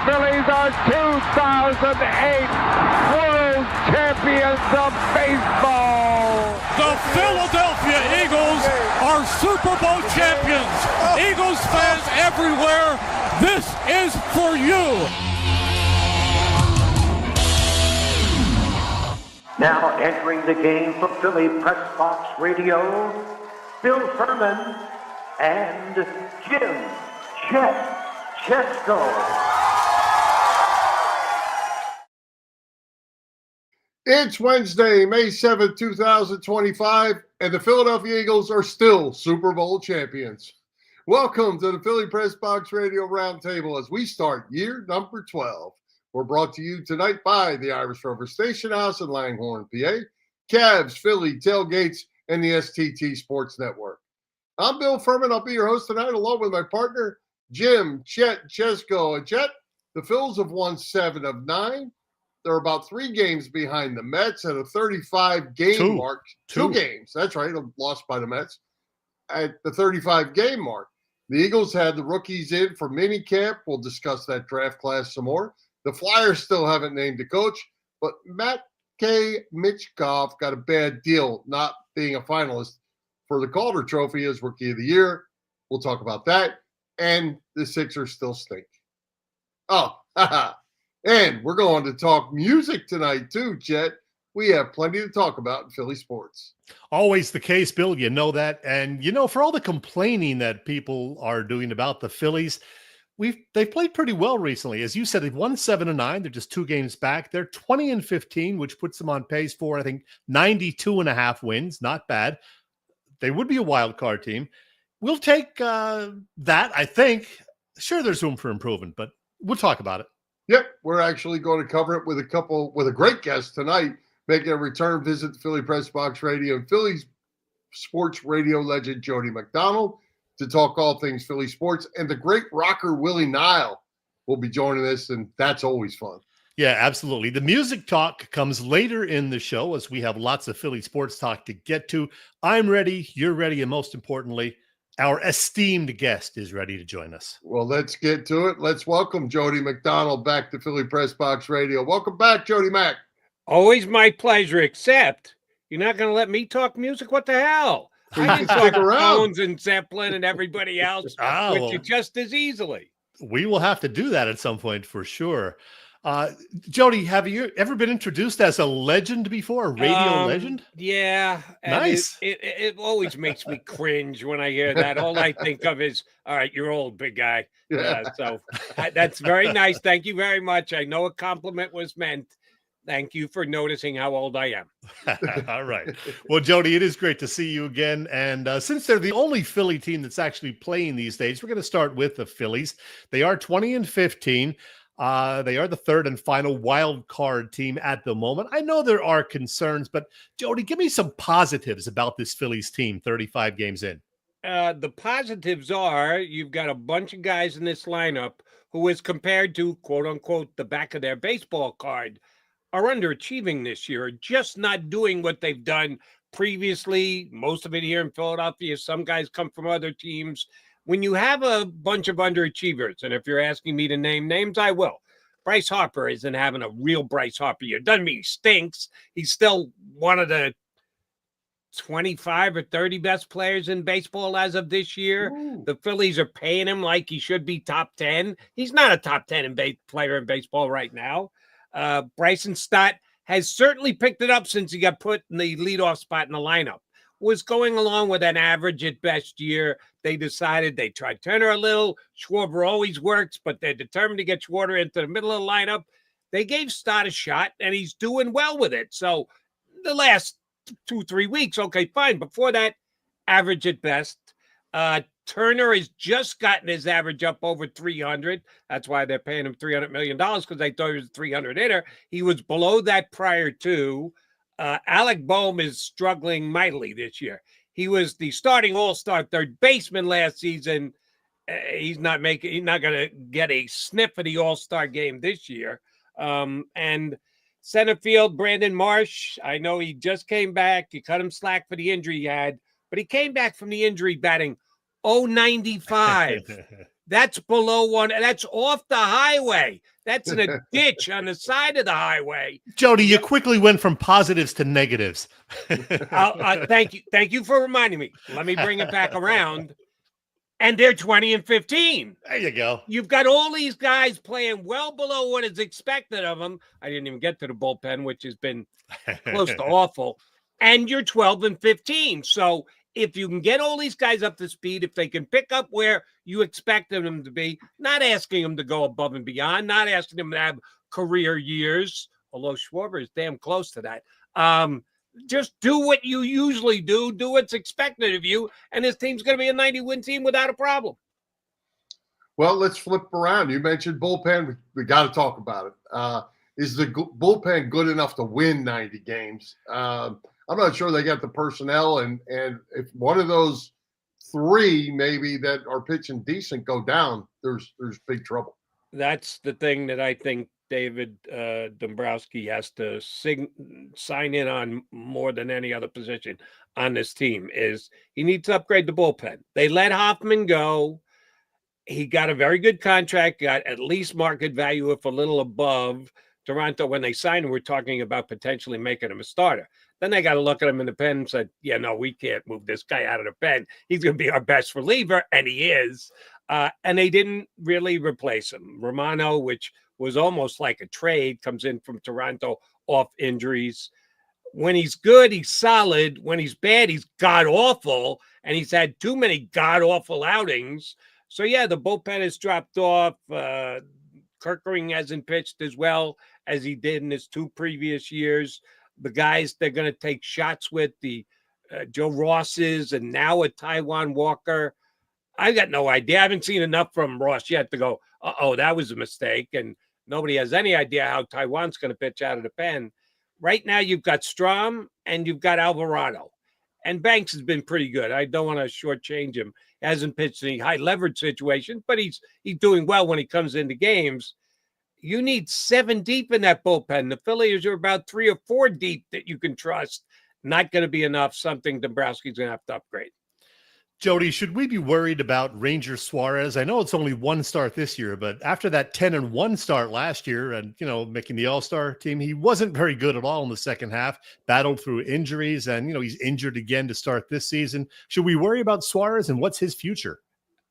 Phillies are 2008 World Champions of Baseball. The Philadelphia Eagles are Super Bowl champions. Eagles fans everywhere, this is for you. Now entering the game for Philly Pressbox Radio, Bill Furman and Jim Chesko. It's Wednesday, May 7th, 2025, and the Philadelphia Eagles are still Super Bowl champions. Welcome to the Philly Pressbox Radio Roundtable as we start year number 12. We're brought to you tonight by the Irish Rover Station House in Langhorne, PA, Cavs, Philly, Tailgates, and the STT Sports Network. I'm Bill Furman. I'll be your host tonight along with my partner, Jim Chesko. And Chet, the Phils have won 7 of 9. They're about 3 games behind the Mets at a 35-game mark. 2 games. That's right. Lost by the Mets at the 35-game mark. The Eagles had the rookies in for minicamp. We'll discuss that draft class some more. The Flyers still haven't named a coach, but Matt K. Mitchkov got a bad deal not being a finalist for the Calder Trophy as Rookie of the Year. We'll talk about that. And the Sixers still stink. Oh, haha. And we're going to talk music tonight too, Chet. We have plenty to talk about in Philly sports. Always the case, Bill. You know that. And, for all the complaining that people are doing about the Phillies, they've played pretty well recently. As you said, they've won 7 of 9. They're just 2 games back. They're 20-15, which puts them on pace for, I think, 92.5 wins. Not bad. They would be a wild card team. We'll take that, I think. Sure, there's room for improvement, but we'll talk about it. Yep, we're actually going to cover it with a great guest tonight, making a return visit to Philly Pressbox Radio and Phillies sports radio legend Jody McDonald to talk all things Philly sports. And the great rocker Willie Nile will be joining us, and that's always fun. Yeah, absolutely. The music talk comes later in the show as we have lots of Philly sports talk to get to. I'm ready, you're ready, and most importantly, our esteemed guest is ready to join us. Well, let's get to it. Let's welcome Jody McDonald back to Philly Pressbox Radio. Welcome back, Jody Mac. Always my pleasure, except you're not going to let me talk music? What the hell? I can talk Jones and Zeppelin and everybody else with you just as easily. We will have to do that at some point for sure. Jody, have you ever been introduced as a legend before, a radio legend? Yeah. Nice. It always makes me cringe when I hear that. All I think of is, all right, you're old, big guy. So that's very nice. Thank you very much. I know a compliment was meant. Thank you for noticing how old I am. All right. Well, Jody, it is great to see you again. And since they're the only Philly team that's actually playing these days, we're going to start with the Phillies. They are 20-15. They are the 3rd and final wild card team at the moment. I know there are concerns, but Jody, give me some positives about this Phillies team 35 games in. The positives are you've got a bunch of guys in this lineup who is compared to, quote unquote, the back of their baseball card, are underachieving this year, just not doing what they've done previously. Most of it here in Philadelphia. Some guys come from other teams. When you have a bunch of underachievers, and if you're asking me to name names, I will. Bryce Harper isn't having a real Bryce Harper year. Doesn't mean he stinks. He's still one of the 25 or 30 best players in baseball as of this year. Ooh. The Phillies are paying him like he should be top 10. He's not a top 10 player in baseball right now. Bryson Stott has certainly picked it up since he got put in the leadoff spot in the lineup. Was going along with an average at best year. They decided they tried Turner a little. Schwarber always works, but they're determined to get Schwarber into the middle of the lineup. They gave Stott a shot, and he's doing well with it. So the last 2-3 weeks, okay, fine. Before that, average at best. Turner has just gotten his average up over 300. That's why they're paying him $300 million, because they thought he was a 300 hitter. He was below that prior to. Alec Boehm is struggling mightily this year. He was the starting all-star third baseman last season. He's not going to get a sniff of the all-star game this year. And center field, Brandon Marsh, I know he just came back. You cut him slack for the injury he had, but he came back from the injury batting .095. That's below one. That's off the highway. That's in a ditch on the side of the highway. Jody, you quickly went from positives to negatives. Thank you. Thank you for reminding me. Let me bring it back around. And they're 20-15. There you go. You've got all these guys playing well below what is expected of them. I didn't even get to the bullpen, which has been close to awful. And you're 12-15. So if you can get all these guys up to speed, if they can pick up where you expected them to be, not asking them to go above and beyond, not asking them to have career years, although Schwarber is damn close to that. Just do what you usually do what's expected of you, and this team's going to be a 90-win team without a problem. Well, let's flip around. You mentioned bullpen. We got to talk about it. Is the bullpen good enough to win 90 games? I'm not sure they got the personnel, and if one of those three maybe that are pitching decent go down, there's big trouble. That's the thing that I think David Dombrowski has to sign in on more than any other position on this team is he needs to upgrade the bullpen. They let Hoffman go. He got a very good contract, got at least market value, if a little above. Toronto, when they signed him, we're talking about potentially making him a starter. Then they got to look at him in the pen and said, yeah, no, we can't move this guy out of the pen. He's going to be our best reliever, and he is. And they didn't really replace him. Romano, which was almost like a trade, comes in from Toronto off injuries. When he's good, he's solid. When he's bad, he's god-awful, and he's had too many god-awful outings. So, yeah, the bullpen has dropped off. Kirkering hasn't pitched as well as he did in his two previous years. The guys they're going to take shots with, the Joe Rosses and now a Taijuan Walker, I got no idea. I haven't seen enough from Ross yet to go, uh-oh, that was a mistake. And nobody has any idea how Taijuan's going to pitch out of the pen. Right now, you've got Strom and you've got Alvarado. And Banks has been pretty good. I don't want to shortchange him. He hasn't pitched any high leverage situations, but he's doing well when he comes into games. You need 7 deep in that bullpen. The Phillies are about 3 or 4 deep that you can trust. Not going to be enough. Something Dombrowski's going to have to upgrade. Jody, should we be worried about Ranger Suarez? I know it's only 1 start this year, but after that 10-1 start last year and, making the All-Star team, he wasn't very good at all in the second half, battled through injuries, and, he's injured again to start this season. Should we worry about Suarez, and what's his future?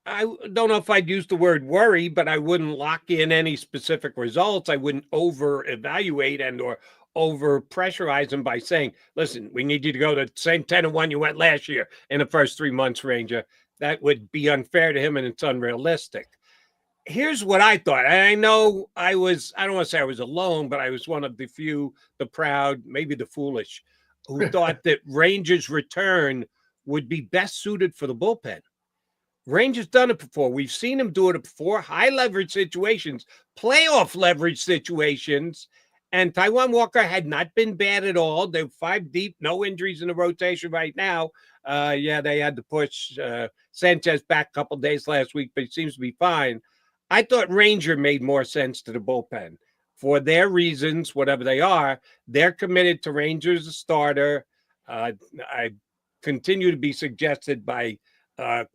I don't know if I'd use the word worry, but I wouldn't lock in any specific results. I wouldn't over-evaluate and or over-pressurize him by saying, listen, we need you to go to the same 10-1 you went last year in the first 3 months, Ranger. That would be unfair to him, and it's unrealistic. Here's what I thought. I know I don't want to say I was alone, but I was one of the few, the proud, maybe the foolish, who thought that Ranger's return would be best suited for the bullpen. Ranger's done it before. We've seen him do it before. High leverage situations, playoff leverage situations. And Taijuan Walker had not been bad at all. They're 5 deep, no injuries in the rotation right now. They had to push Sanchez back a couple days last week, but he seems to be fine. I thought Ranger made more sense to the bullpen. For their reasons, whatever they are, they're committed to Ranger as a starter. I continue to be suggested by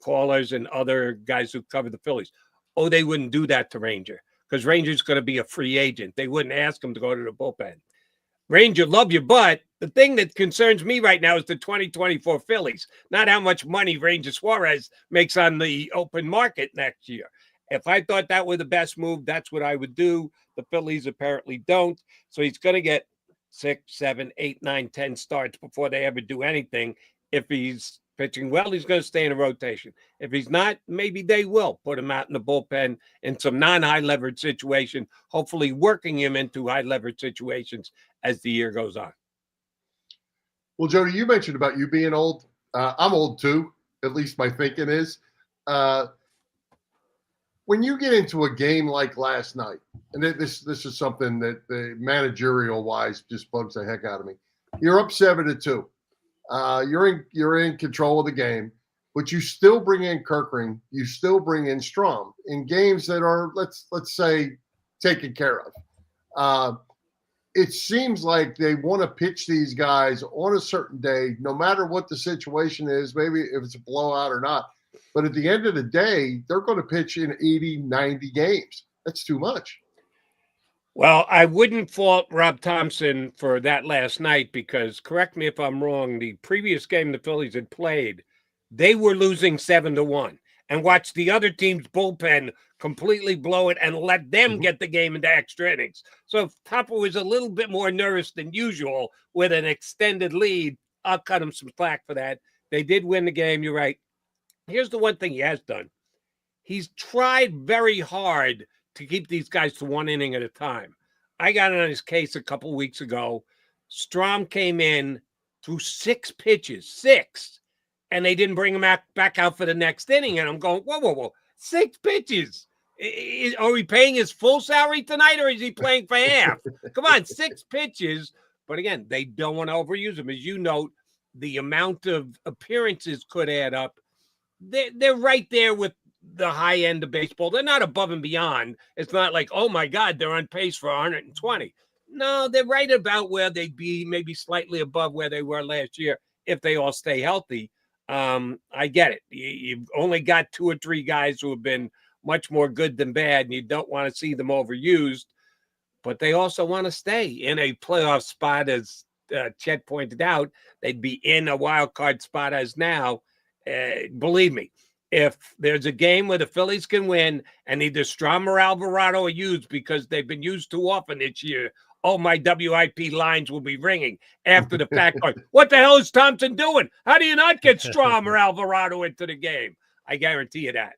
callers and other guys who cover the Phillies. Oh, they wouldn't do that to Ranger because Ranger's going to be a free agent. They wouldn't ask him to go to the bullpen. Ranger, love you, but the thing that concerns me right now is the 2024 Phillies, not how much money Ranger Suarez makes on the open market next year. If I thought that were the best move, that's what I would do. The Phillies apparently don't. So he's going to get 6, 7, 8, 9, 10 starts before they ever do anything. If he's pitching well, he's going to stay in a rotation. If he's not, maybe they will put him out in the bullpen in some non-high leverage situation, hopefully working him into high leverage situations as the year goes on. Well, Jody, you mentioned about you being old. I'm old too, at least my thinking is. When you get into a game like last night, and this is something that the managerial-wise just bugs the heck out of me. You're up 7-2. You're in control of the game, but you still bring in Kirkering, you still bring in Strom in games that are let's say taken care of. It seems like they want to pitch these guys on a certain day, no matter what the situation is. Maybe if it's a blowout or not, But at the end of the day, they're going to pitch in 80, 90 games. That's too much. Well, I wouldn't fault Rob Thompson for that last night because, correct me if I'm wrong, the previous game the Phillies had played, they were losing 7-1 and watched the other team's bullpen completely blow it and let them get the game into extra innings. So if Topper was a little bit more nervous than usual with an extended lead, I'll cut him some slack for that. They did win the game. You're right. Here's the one thing he has done. He's tried very hard to keep these guys to one inning at a time. I got on his case a couple of weeks ago. Strom came in through 6 pitches, and they didn't bring him back out for the next inning. And I'm going, whoa, 6 pitches. Are we paying his full salary tonight, or is he playing for half? Come on, 6 pitches. But again, they don't want to overuse him. As you note, the amount of appearances could add up. They're right there with the high end of baseball. They're not above and beyond. It's not like, oh my God, they're on pace for 120. No, they're right about where they'd be, maybe slightly above where they were last year if they all stay healthy. I get it. You've only got 2 or 3 guys who have been much more good than bad, and you don't want to see them overused, but they also want to stay in a playoff spot, as Chet pointed out. They'd be in a wild card spot as now. Believe me, if there's a game where the Phillies can win and either Strom or Alvarado are used because they've been used too often this year, oh, my WIP lines will be ringing after the fact. What the hell is Thompson doing? How do you not get Strom or Alvarado into the game? I guarantee you that.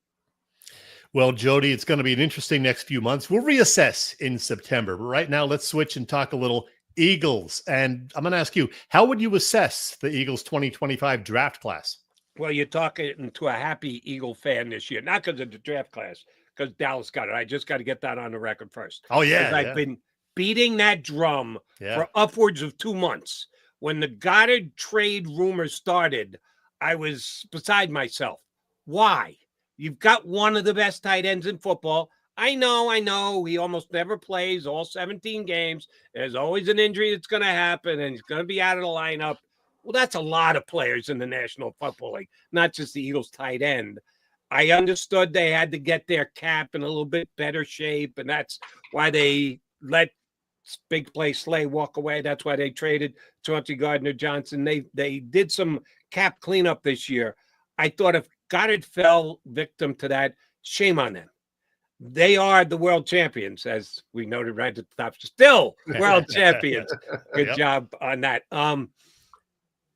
Well, Jody, it's going to be an interesting next few months. We'll reassess in September. But right now, let's switch and talk a little Eagles. And I'm going to ask you, how would you assess the Eagles 2025 draft class? Well, you're talking to a happy Eagle fan this year, not because of the draft class, because Dallas got it. I just got to get that on the record first. Oh, yeah. I've been beating that drum for upwards of 2 months. When the Goddard trade rumor started, I was beside myself. Why? You've got one of the best tight ends in football. I know. He almost never plays all 17 games. There's always an injury that's going to happen, and he's going to be out of the lineup. Well, that's a lot of players in the National Football League, not just the Eagles tight end. I understood they had to get their cap in a little bit better shape, and that's why they let Big Play Slay walk away. That's why they traded Chauncey Gardner-Johnson. They did some cap cleanup this year. I thought if Goddard fell victim to that, shame on them. They are the world champions, as we noted right at the top. Still world champions. Good job on that.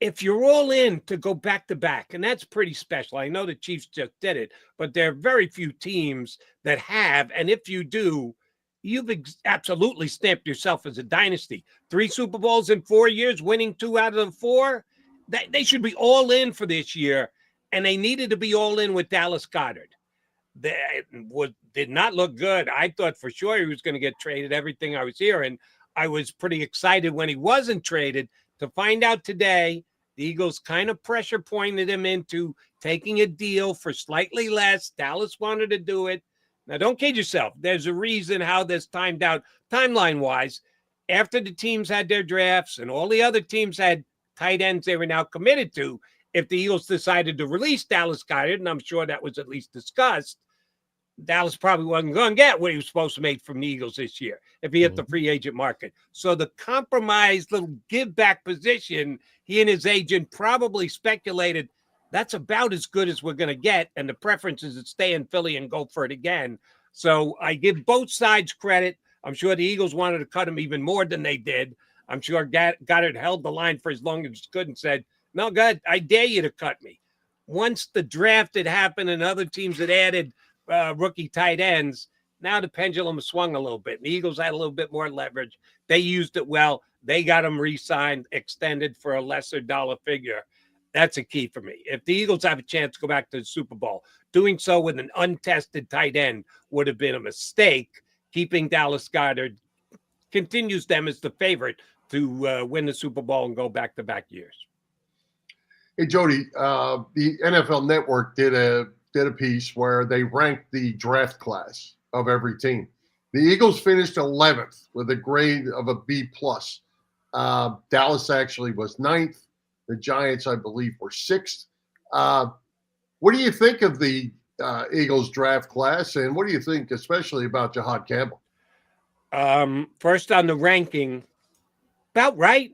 If you're all in to go back-to-back, and that's pretty special. I know the Chiefs just did it, but there are very few teams that have, and if you do, you've absolutely stamped yourself as a dynasty. 3 Super Bowls in 4 years, winning 2 out of the 4. They should be all in for this year, and they needed to be all in with Dallas Goedert. Did not look good. I thought for sure he was going to get traded, everything I was hearing. I was pretty excited when he wasn't traded to find out today the Eagles kind of pressure pointed him into taking a deal for slightly less. Dallas wanted to do it. Now, don't kid yourself. There's a reason how this timed out timeline-wise. After the teams had their drafts and all the other teams had tight ends they were now committed to, if the Eagles decided to release Dallas Goedert, and I'm sure that was at least discussed, Dallas probably wasn't going to get what he was supposed to make from the Eagles this year if he hit the free agent market. So the compromised little give-back position, he and his agent probably speculated that's about as good as we're going to get, and the preference is to stay in Philly and go for it again. So I give both sides credit. I'm sure the Eagles wanted to cut him even more than they did. I'm sure Goddard held the line for as long as he could and said, no, God, I dare you to cut me. Once the draft had happened and other teams had added rookie tight ends, now the pendulum swung a little bit. And the Eagles had a little bit more leverage. They used it well. They got him re-signed, extended for a lesser dollar figure. That's a key for me. If the Eagles have a chance to go back to the Super Bowl, doing so with an untested tight end would have been a mistake. Keeping Dallas Goedert continues them as the favorite to win the Super Bowl and go back-to-back years. Hey, Jody, the NFL Network did a piece where they ranked the draft class of every team. The Eagles finished 11th with a grade of a B+. Dallas actually was 9th. The Giants, I believe, were 6th. What do you think of the Eagles draft class, and what do you think especially about Jahad Campbell? First on the ranking, about right.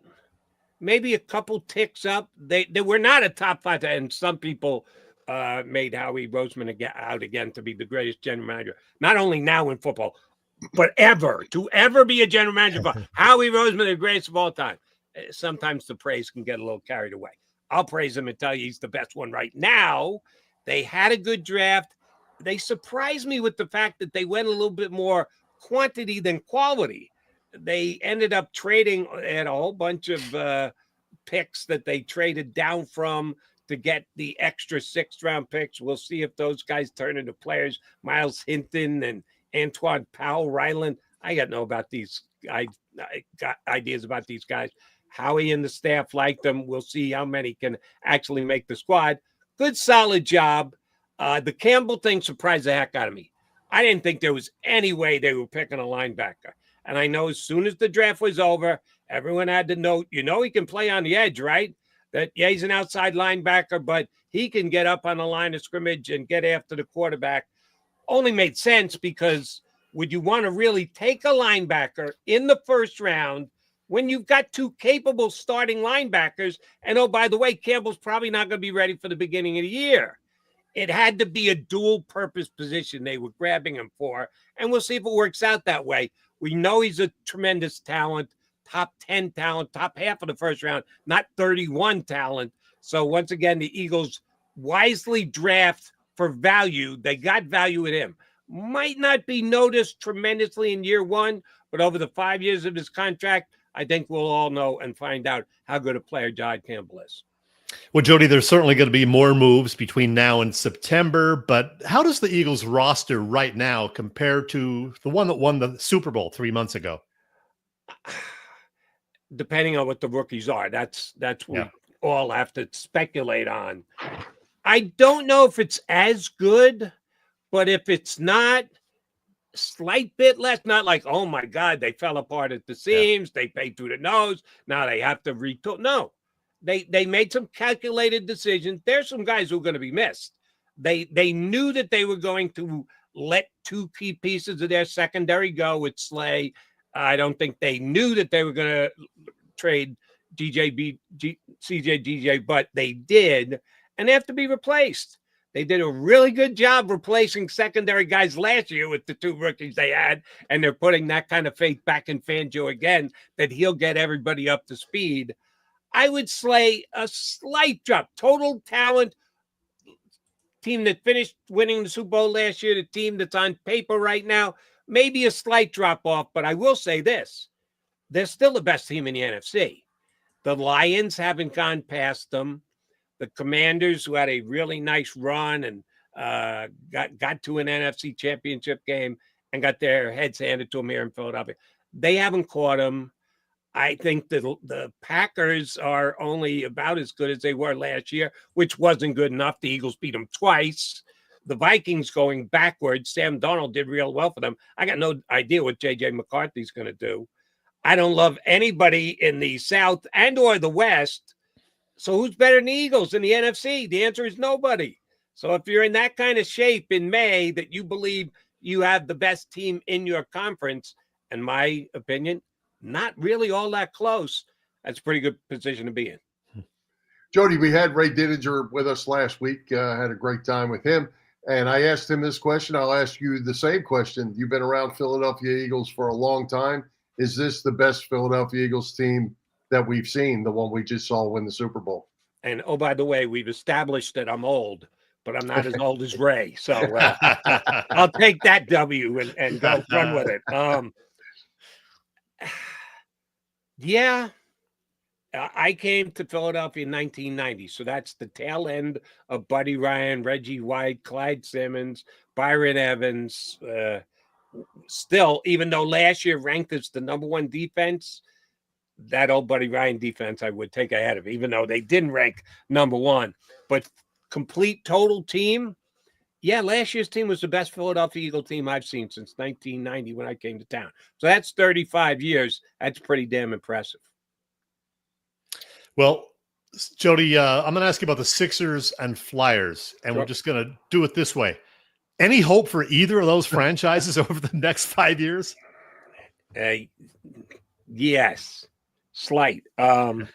Maybe a couple ticks up. They were not a top 5, and some people made Howie Roseman out again to be the greatest general manager, not only now in football, but to ever be a general manager. Howie Roseman, the greatest of all time. Sometimes the praise can get a little carried away. I'll praise him and tell you he's the best one right now. They had a good draft. They surprised me with the fact that they went a little bit more quantity than quality. They ended up trading at a whole bunch of picks that they traded down from to get the extra 6th-round picks. We'll see if those guys turn into players. Miles Hinton and Antoine Powell-Ryland. I got know about these. I got ideas about these guys. Howie and the staff like them. We'll see how many can actually make the squad. Good, solid job. The Campbell thing surprised the heck out of me. I didn't think there was any way they were picking a linebacker. And I know as soon as the draft was over, everyone had to know, he can play on the edge, right? That, yeah, he's an outside linebacker, but he can get up on the line of scrimmage and get after the quarterback. Only made sense because would you want to really take a linebacker in the 1st round when you've got 2 capable starting linebackers? And, oh, by the way, Campbell's probably not going to be ready for the beginning of the year. It had to be a dual-purpose position they were grabbing him for, and we'll see if it works out that way. We know he's a tremendous talent, top 10 talent, top half of the 1st round, not 31 talent. So once again, the Eagles wisely draft for value. They got value with him. Might not be noticed tremendously in year 1, but over the 5 years of his contract, I think we'll all know and find out how good a player Jahad Campbell is. Well, Jody, there's certainly going to be more moves between now and September, but how does the Eagles roster right now compare to the one that won the Super Bowl 3 months ago? Depending on what the rookies are, that's what we all have to speculate on. I don't know if it's as good, but if it's not, slight bit less, not like, oh my God, they fell apart at the seams, they paid through the nose, now they have to retool. No. They made some calculated decisions. There's some guys who are going to be missed. They knew that they were going to let 2 key pieces of their secondary go with Slay. I don't think they knew that they were going to trade CJ, but they did, and they have to be replaced. They did a really good job replacing secondary guys last year with the 2 rookies they had, and they're putting that kind of faith back in Fangio again that he'll get everybody up to speed. I would say a slight drop. Total talent, team that finished winning the Super Bowl last year, the team that's on paper right now, maybe a slight drop off, but I will say this. They're still the best team in the NFC. The Lions haven't gone past them. The Commanders, who had a really nice run and got to an NFC championship game and got their heads handed to them here in Philadelphia, they haven't caught them. I think that the Packers are only about as good as they were last year, which wasn't good enough. The Eagles beat them twice. The Vikings going backwards. Sam Darnold did real well for them. I got no idea what J.J. McCarthy's going to do. I don't love anybody in the South and or the West. So who's better than the Eagles in the NFC? The answer is nobody. So if you're in that kind of shape in May that you believe you have the best team in your conference, in my opinion, not really all that close. That's a pretty good position to be in. Jody, we had Ray Dininger with us last week. Had a great time with him. And I asked him this question. I'll ask you the same question. You've been around Philadelphia Eagles for a long time. Is this the best Philadelphia Eagles team that we've seen, the one we just saw win the Super Bowl? And, oh, by the way, we've established that I'm old, but I'm not as old as Ray. So I'll take that W and go run with it. Yeah, I came to Philadelphia in 1990, so that's the tail end of Buddy Ryan, Reggie White, Clyde Simmons, Byron Evans. Still, even though last year ranked as the #1 defense, that old Buddy Ryan defense I would take ahead of, even though they didn't rank #1. But complete total team, yeah, last year's team was the best Philadelphia Eagle team I've seen since 1990 when I came to town. So that's 35 years. That's pretty damn impressive. Well, Jody, I'm going to ask you about the Sixers and Flyers, and Sure. we're just going to do it this way. Any hope for either of those franchises over the next 5 years? Yes, slight. By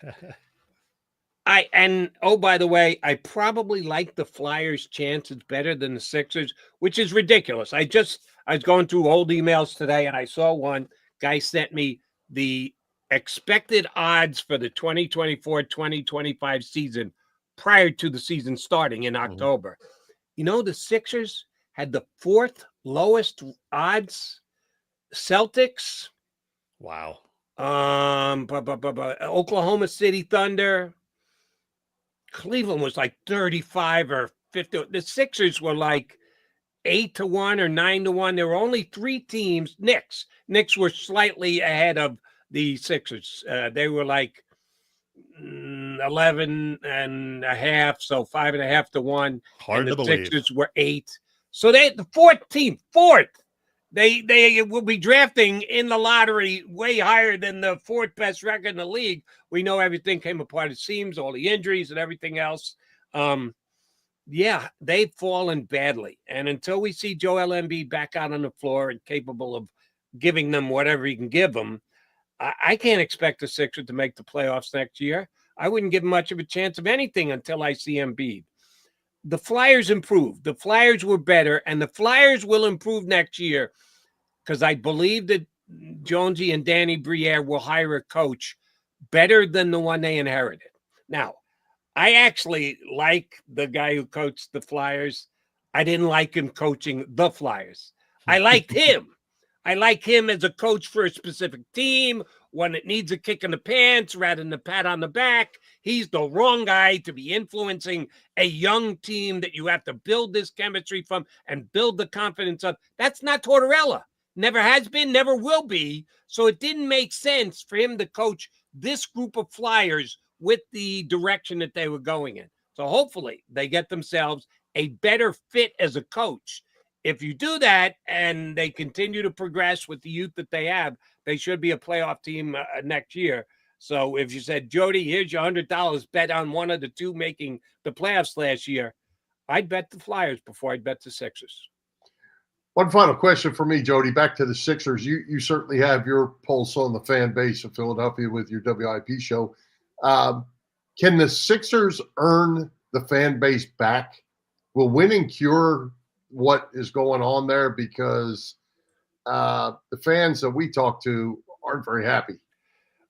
the way, I probably like the Flyers' chances better than the Sixers, which is ridiculous. I was going through old emails today, and I saw one guy sent me the expected odds for the 2024-2025 season prior to the season starting in October. You know, the Sixers had the 4th lowest odds. Celtics. Wow. Oklahoma City Thunder. Cleveland was like 35 or 50. The Sixers were like 8-1 or 9-1. There were only 3 teams. Knicks were slightly ahead of the Sixers. They were like 11.5, so 5.5 to 1. Hard to believe. Sixers were 8. So they the 4th team, 4th. They will be drafting in the lottery way higher than the 4th best record in the league. We know everything came apart. It seems all the injuries and everything else. Yeah, they've fallen badly. And until we see Joel Embiid back out on the floor and capable of giving them whatever he can give them, I can't expect the Sixers to make the playoffs next year. I wouldn't give much of a chance of anything until I see Embiid. The Flyers improved. The Flyers were better, and the Flyers will improve next year because I believe that Jonesy and Danny Briere will hire a coach better than the one they inherited. Now, I actually like the guy who coached the Flyers. I didn't like him coaching the Flyers. I liked him. I like him as a coach for a specific team, one that needs a kick in the pants rather than a pat on the back. He's the wrong guy to be influencing a young team that you have to build this chemistry from and build the confidence of. That's not Tortorella. Never has been, never will be. So it didn't make sense for him to coach this group of Flyers with the direction that they were going in. So hopefully they get themselves a better fit as a coach. If you do that and they continue to progress with the youth that they have, they should be a playoff team next year. So if you said, Jody, here's your $100, bet on one of the 2 making the playoffs last year, I'd bet the Flyers before I'd bet the Sixers. One final question for me, Jody. Back to the Sixers. You certainly have your pulse on the fan base of Philadelphia with your WIP show. Can the Sixers earn the fan base back? Will winning cure what is going on there? Because the fans that we talk to aren't very happy.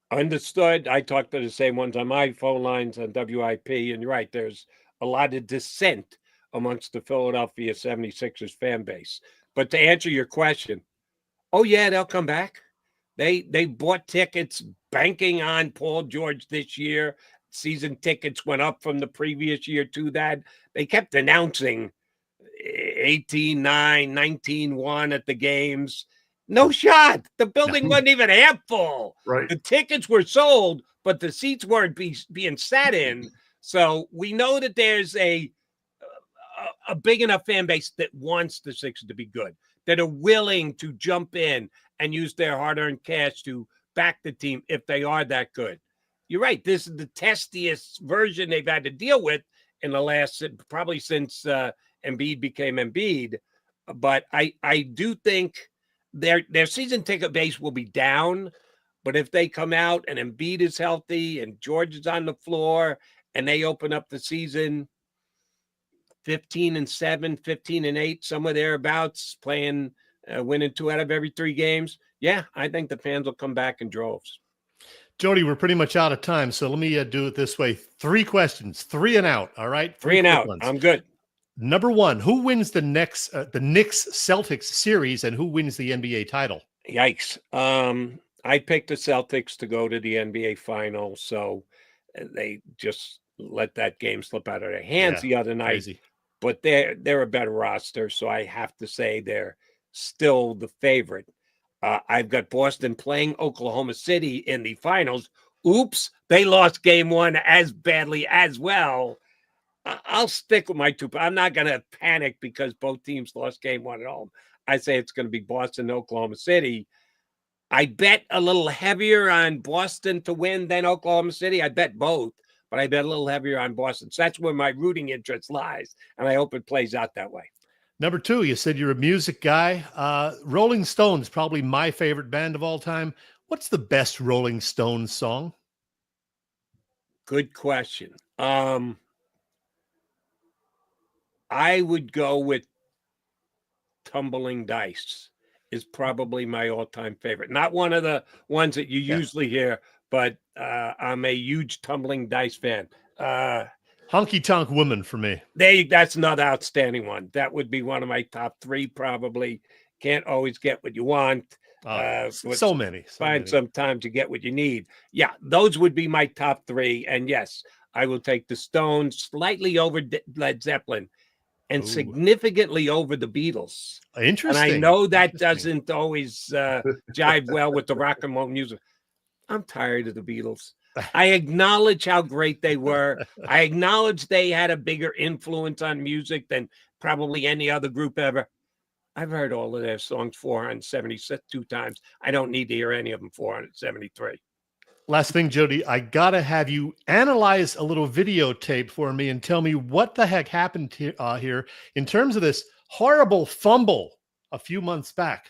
Understood. I talked to the same ones on my phone lines on WIP, and you're right, there's a lot of dissent amongst the Philadelphia 76ers fan base. But to answer your question, oh yeah, they'll come back. They bought tickets banking on Paul George this year. Season tickets went up from the previous year to that. They kept announcing 18-9, 19-1 at the games. No shot. The building wasn't even half full. Right. The tickets were sold, but the seats weren't being sat in. So we know that there's a big enough fan base that wants the Sixers to be good, that are willing to jump in and use their hard-earned cash to back the team if they are that good. You're right. This is the testiest version they've had to deal with in the last, probably since Embiid became Embiid. But I do think their season ticket base will be down. But if they come out and Embiid is healthy and George is on the floor and they open up the season 15-7, 15-8, somewhere thereabouts, playing, winning 2 out of every 3 games, yeah, I think the fans will come back in droves. Jody, we're pretty much out of time, so let me do it this way. 3 questions, 3 and out, all right? 3 and out. Ones. I'm good. Number 1, who wins the Knicks-Celtics series and who wins the NBA title? Yikes. I picked the Celtics to go to the NBA final, so they just let that game slip out of their hands the other night. Crazy. But they're a better roster, so I have to say they're still the favorite. I've got Boston playing Oklahoma City in the finals. Oops, they lost game 1 as badly as well. I'll stick with my 2. I'm not going to panic because both teams lost game 1 at home. I say it's going to be Boston, Oklahoma City. I bet a little heavier on Boston to win than Oklahoma City. I bet both. but I bet a little heavier on Boston. So that's where my rooting interest lies, and I hope it plays out that way. Number 2, you said you're a music guy. Rolling Stones, probably my favorite band of all time. What's the best Rolling Stones song? Good question. I would go with Tumbling Dice is probably my all-time favorite. Not one of the ones that you usually hear, but I'm a huge Tumbling Dice fan. Honky Tonk Woman for me. That's another outstanding one. That would be one of my top 3 probably. Can't always get what you want. So many. Sometimes you get what you need. Yeah, those would be my top 3. And yes, I will take the Stones slightly over Led Zeppelin and significantly over the Beatles. Interesting. And I know that doesn't always jive well with the rock and roll music. I'm tired of the Beatles. I acknowledge how great they were. I acknowledge they had a bigger influence on music than probably any other group ever. I've heard all of their songs 472 times. I don't need to hear any of them 473. Last thing, Jody, I got to have you analyze a little videotape for me and tell me what the heck happened here in terms of this horrible fumble a few months back.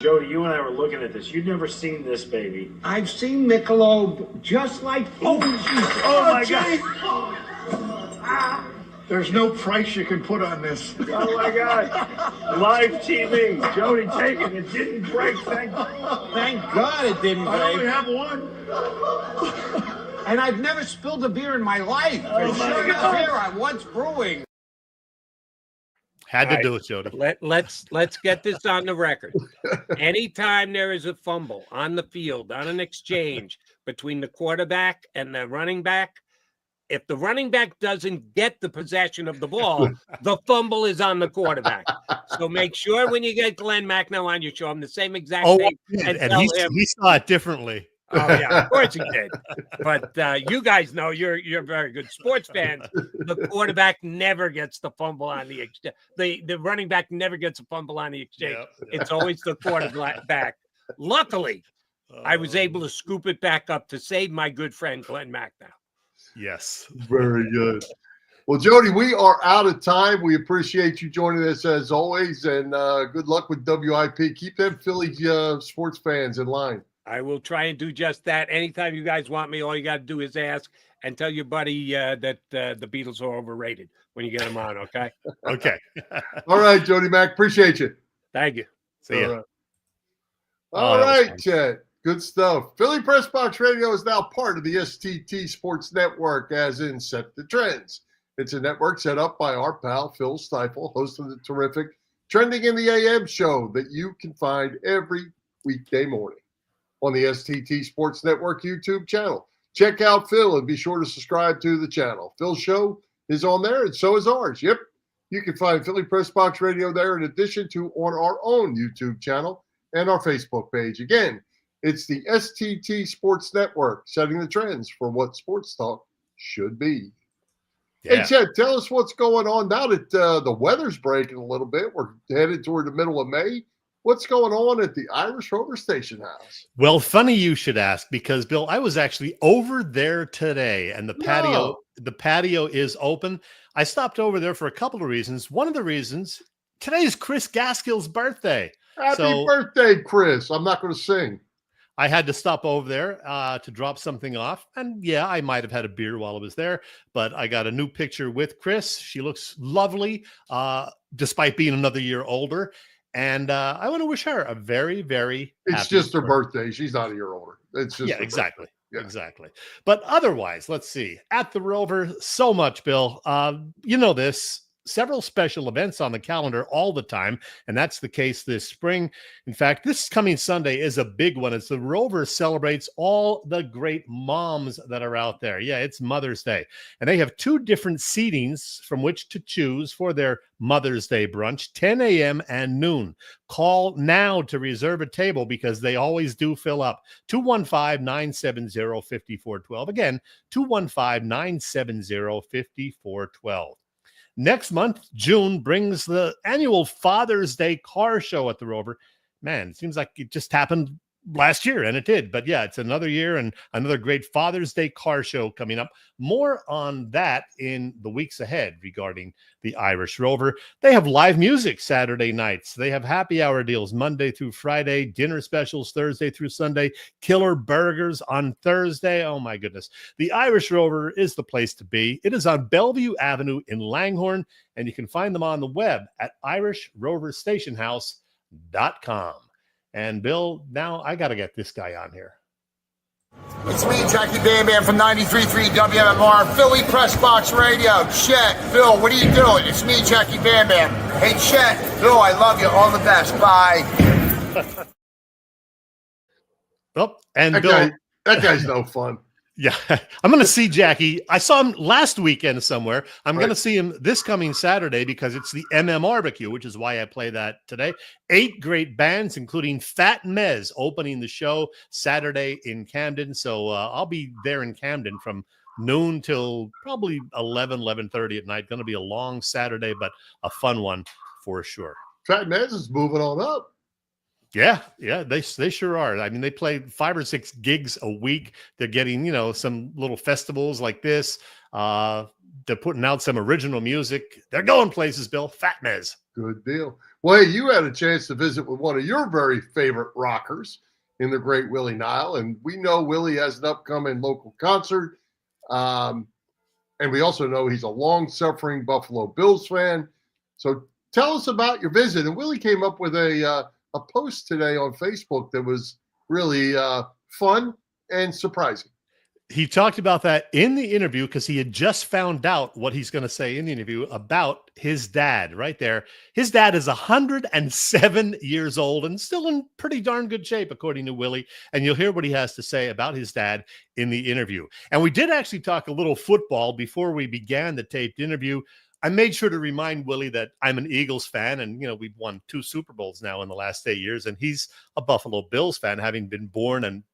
Jody, you and I were looking at this. You'd never seen this, baby. I've seen Michelob just like... Oh my God. There's no price you can put on this. Oh my God. Live TV. Jody, take it. It didn't break. Thank God it didn't break. I only have one. And I've never spilled a beer in my life. Oh my God. Beer I'm once brewing. Had to do it, Jody. Let's get this on the record. Anytime there is a fumble on the field, on an exchange between the quarterback and the running back, if the running back doesn't get the possession of the ball, the fumble is on the quarterback. So make sure when you get Glenn MacMan on, you show him the same exact thing. And he saw it differently. Oh, yeah, of course he did. But you guys know you're very good sports fans. The quarterback never gets the fumble on the exchange. The running back never gets a fumble on the exchange. Yep. It's always the quarterback. Luckily, I was able to scoop it back up to save my good friend Glenn MacMan. Yes. Very good. Well, Jody, we are out of time. We appreciate you joining us as always, and good luck with WIP. Keep them Philly sports fans in line. I will try and do just that. Anytime you guys want me, all you got to do is ask and tell your buddy that the Beatles are overrated when you get them on, okay? Okay. All right, Jody Mac. Appreciate you. Thank you. See ya. All right, Chad. Good stuff. Philly Pressbox Radio is now part of the STT Sports Network, as in Set the Trends. It's a network set up by our pal Phil Stiefel, host of the terrific Trending in the AM show that you can find every weekday morning on the STT Sports Network YouTube channel. Check out Phil and be sure to subscribe to the channel. Phil's show is on there, and so is ours. Yep. You can find Philly Pressbox Radio there in addition to on our own YouTube channel and our Facebook page. Again, it's the STT Sports Network, setting the trends for what sports talk should be. Yeah. Hey, Chad, tell us what's going on now that the weather's breaking a little bit. We're headed toward the middle of May. What's going on at the Irish Rover Station House? Well, funny you should ask, because, Bill, I was actually over there today, and the patio is open. I stopped over there for a couple of reasons. One of the reasons, today is Chris Gaskell's birthday. Happy birthday, Chris. I'm not going to sing. I had to stop over there to drop something off. And yeah, I might have had a beer while I was there, but I got a new picture with Chris. She looks lovely, despite being another year older. And I want to wish her a very, very It's just her birthday. She's not a year older. It's just exactly. Yeah. Exactly. But otherwise, let's see. At the Rover, so much, Bill. You know this. Several special events on the calendar all the time, and that's the case this spring. In fact, this coming Sunday is a big one. It's the Rover celebrates all the great moms that are out there. Yeah, it's Mother's Day, and they have two different seatings from which to choose for their Mother's Day brunch, 10 a.m. and noon. Call now to reserve a table because they always do fill up. 215-970-5412. Again, 215-970-5412. Next month, June, brings the annual Father's Day car show at the Rover. Man, it seems like it just happened last year, and it did. But yeah, it's another year and another great Father's Day car show coming up. More on that in the weeks ahead regarding the Irish Rover. They have live music Saturday nights. They have happy hour deals Monday through Friday, dinner specials Thursday through Sunday, killer burgers on Thursday. Oh my goodness. The Irish Rover is the place to be. It is on Bellevue Avenue in Langhorne, and you can find them on the web at IrishRoverStationhouse.com. And Bill, now I got to get this guy on here. It's me, Jackie Bam Bam from 93.3 WMMR, Philly Pressbox Radio. Chet, Bill, what are you doing? It's me, Jackie Bam Bam. Hey, Chet, Bill, I love you. All the best. Bye. Oh, and That Bill, that guy's no fun. yeah, I'm going to see Jackie. I saw him last weekend somewhere. I'm going to Right. see him this coming Saturday because it's the Barbecue, which is why I play that today. 8 great bands, including Fat Mez, opening the show Saturday in Camden. So I'll be there in Camden from noon till probably 11:30 at night. Going to be a long Saturday, but a fun one for sure. Fat Mez is moving on up. Yeah, they sure are. I mean, they play 5 or 6 gigs a week. They're getting, some little festivals like this. They're putting out some original music. They're going places, Bill. Fat Mez. Good deal. Well, hey, you had a chance to visit with one of your very favorite rockers in the great Willie Nile, and we know Willie has an upcoming local concert. And we also know he's a long-suffering Buffalo Bills fan. So tell us about your visit. And Willie came up with a post today on Facebook that was really fun and surprising. He talked about that in the interview because he had just found out what he's going to say in the interview about his dad right there. His dad is 107 years old and still in pretty darn good shape, according to Willie. And you'll hear what he has to say about his dad in the interview. And we did actually talk a little football before we began the taped interview. I made sure to remind Willie that I'm an Eagles fan, and we've won 2 Super Bowls now in the last 8 years, and he's a Buffalo Bills fan, having been born and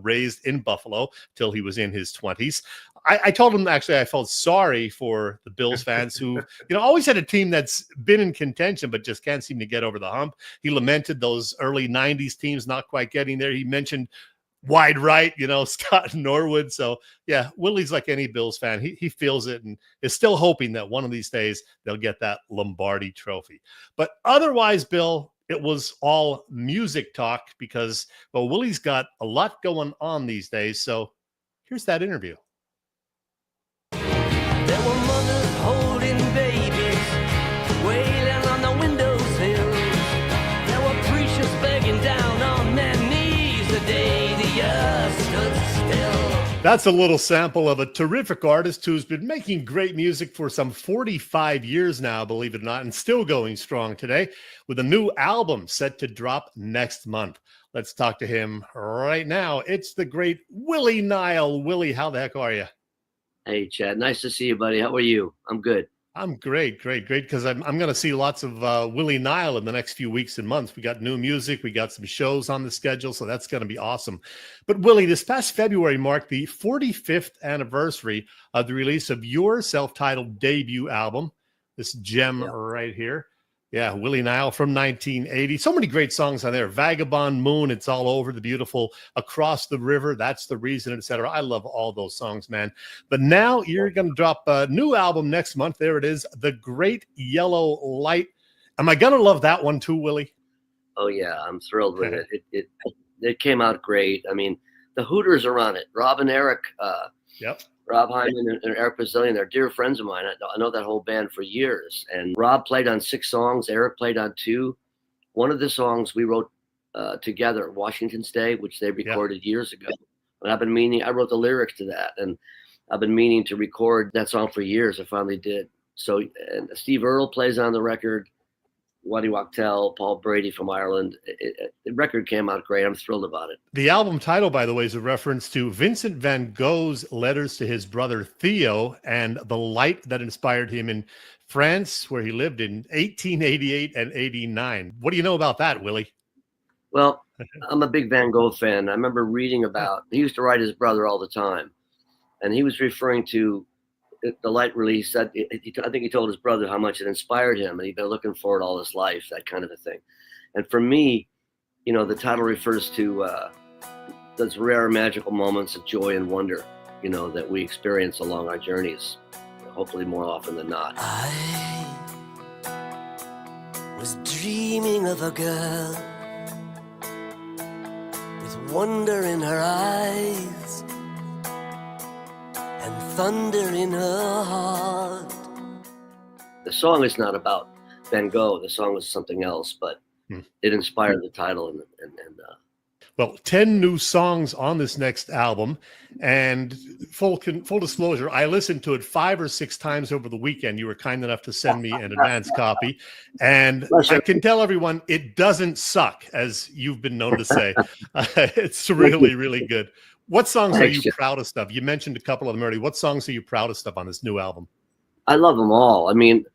raised in Buffalo till he was in his 20s. I told him actually I felt sorry for the Bills fans who always had a team that's been in contention but just can't seem to get over the hump. He lamented those early 90s teams not quite getting there. He mentioned wide right, Scott Norwood. So yeah, Willie's like any Bills fan. He feels it and is still hoping that one of these days they'll get that Lombardi trophy. But otherwise, Bill, it was all music talk because, well, Willie's got a lot going on these days. So here's that interview. There were mothers holding babies, wailing on the windowsill. There were preachers begging down on their knees the day the earth stood still. That's a little sample of a terrific artist who's been making great music for some 45 years now, believe it or not, and still going strong today with a new album set to drop next month. Let's talk to him right now. It's the great Willie Nile. Willie, how the heck are you? Hey, Chad. Nice to see you, buddy. How are you? I'm good. I'm great, because I'm going to see lots of Willie Nile in the next few weeks and months. We got new music. We got some shows on the schedule, so that's going to be awesome. But Willie, this past February marked the 45th anniversary of the release of your self-titled debut album, this gem right here. Yeah, Willie Nile from 1980. So many great songs on there. Vagabond Moon, It's All Over, the beautiful Across the River, That's the Reason, etc. I love all those songs, man. But now you're going to drop a new album next month. There it is, The Great Yellow Light. Am I going to love that one too, Willie? Oh, yeah, I'm thrilled with it. It came out great. I mean, the Hooters are on it. Rob and Eric. Yep. Rob Hyman and Eric Brazilian, they're dear friends of mine. I know that whole band for years. And Rob played on 6 songs. Eric played on 2. One of the songs we wrote together, Washington's Day, which they recorded years ago. And I wrote the lyrics to that. And I've been meaning to record that song for years. I finally did. So and Steve Earle plays on the record. Waddy Wachtel, Paul Brady from Ireland. The record came out great. I'm thrilled about it. The album title, by the way, is a reference to Vincent van Gogh's letters to his brother Theo and the light that inspired him in France, where he lived in 1888 and 89. What do you know about that, Willie? Well, I'm a big Van Gogh fan. I remember reading about, he used to write his brother all the time. And he was referring to the light release. I think he told his brother how much it inspired him, and he'd been looking for it all his life, that kind of a thing. And for me, the title refers to those rare magical moments of joy and wonder, that we experience along our journeys, hopefully more often than not. I was dreaming of a girl with wonder in her eyes and thunder in her heart. The song is not about Van Gogh. The song is something else, but it inspired the title. Well, 10 new songs on this next album, and full disclosure, I listened to it 5 or 6 times over the weekend. You were kind enough to send me an advance copy, and I can tell everyone it doesn't suck, as you've been known to say. It's really, really good. What songs are you proudest of? You mentioned a couple of them already. What songs are you proudest of on this new album? I love them all. I mean,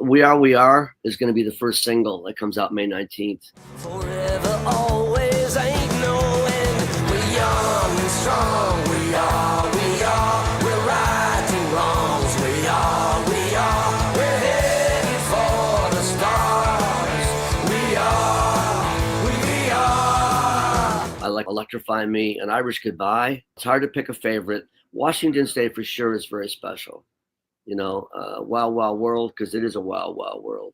We Are is going to be the first single that comes out May 19th. Forever, always, ain't no end. We're young and strong. We are. We're righting wrongs. We are. We're headed for the stars. We are. I like Electrify Me and Irish Goodbye. It's hard to pick a favorite. Washington's Day for sure is very special. Wild Wild World, because it is a wild, wild world.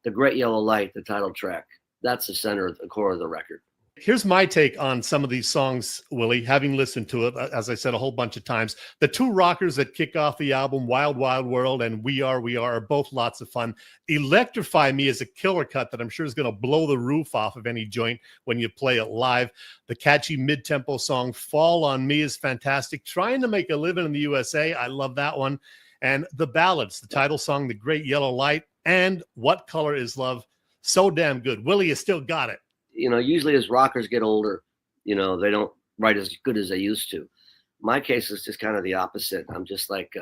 The Great Yellow Light, the title track, that's the center, the core of the record. Here's my take on some of these songs, Willie, having listened to it, as I said, a whole bunch of times. The two rockers that kick off the album, Wild Wild World and We Are both lots of fun. Electrify Me is a killer cut that I'm sure is going to blow the roof off of any joint when you play it live. The catchy mid-tempo song, Fall on Me, is fantastic. Trying to Make a Living in the USA, I love that one. And the ballads, the title song, The Great Yellow Light, and What Color Is Love, so damn good. Willie, you still got it. Usually as rockers get older, they don't write as good as they used to. My case is just kind of the opposite. I'm just like,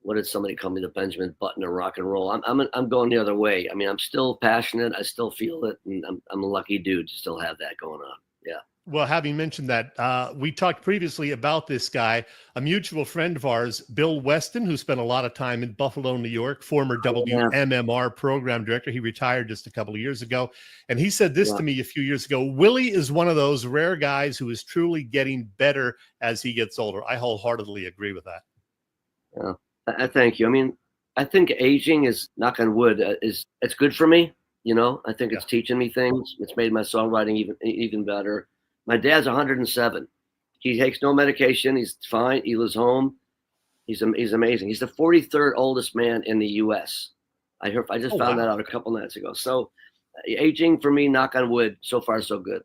what did somebody call me, the Benjamin Button of rock and roll? I'm going the other way. I mean, I'm still passionate. I still feel it. And I'm a lucky dude to still have that going on. Yeah. Well, having mentioned that, we talked previously about this guy, a mutual friend of ours, Bill Weston, who spent a lot of time in Buffalo, New York, former WMMR program director. He retired just a couple of years ago. And he said this to me a few years ago: Willie is one of those rare guys who is truly getting better as he gets older. I wholeheartedly agree with that. Yeah, I thank you. I mean, I think aging is, knock on wood, it's good for me. I think it's teaching me things. It's made my songwriting even better. My dad's 107. He takes no medication. He's fine. He lives home. He's amazing. He's the 43rd oldest man in the U.S. I just found that out a couple nights ago. So aging for me, knock on wood, so far so good.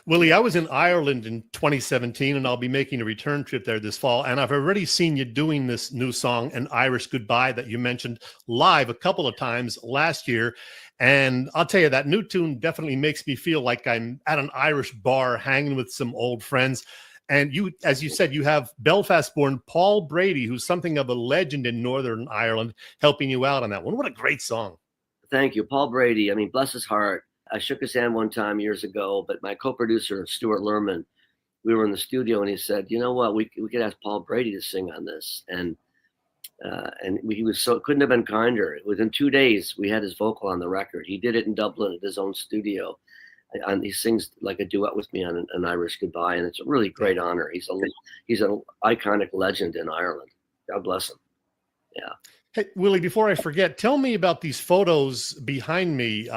Willie, I was in Ireland in 2017, and I'll be making a return trip there this fall. And I've already seen you doing this new song, An Irish Goodbye, that you mentioned live a couple of times last year. And I'll tell you, that new tune definitely makes me feel like I'm at an Irish bar hanging with some old friends. And you, as you said, you have Belfast-born Paul Brady, who's something of a legend in Northern Ireland, helping you out on that one. What a great song. Thank you. Paul Brady, I mean, bless his heart. I shook his hand one time years ago, but my co-producer, Stuart Lerman, we were in the studio and he said, you know what, we could ask Paul Brady to sing on this. And he was couldn't have been kinder. Within 2 days, we had his vocal on the record. He did it in Dublin at his own studio. And he sings like a duet with me on an Irish Goodbye. And it's a really great honor. He's an iconic legend in Ireland. God bless him. Yeah. Hey, Willie, before I forget, tell me about these photos behind me.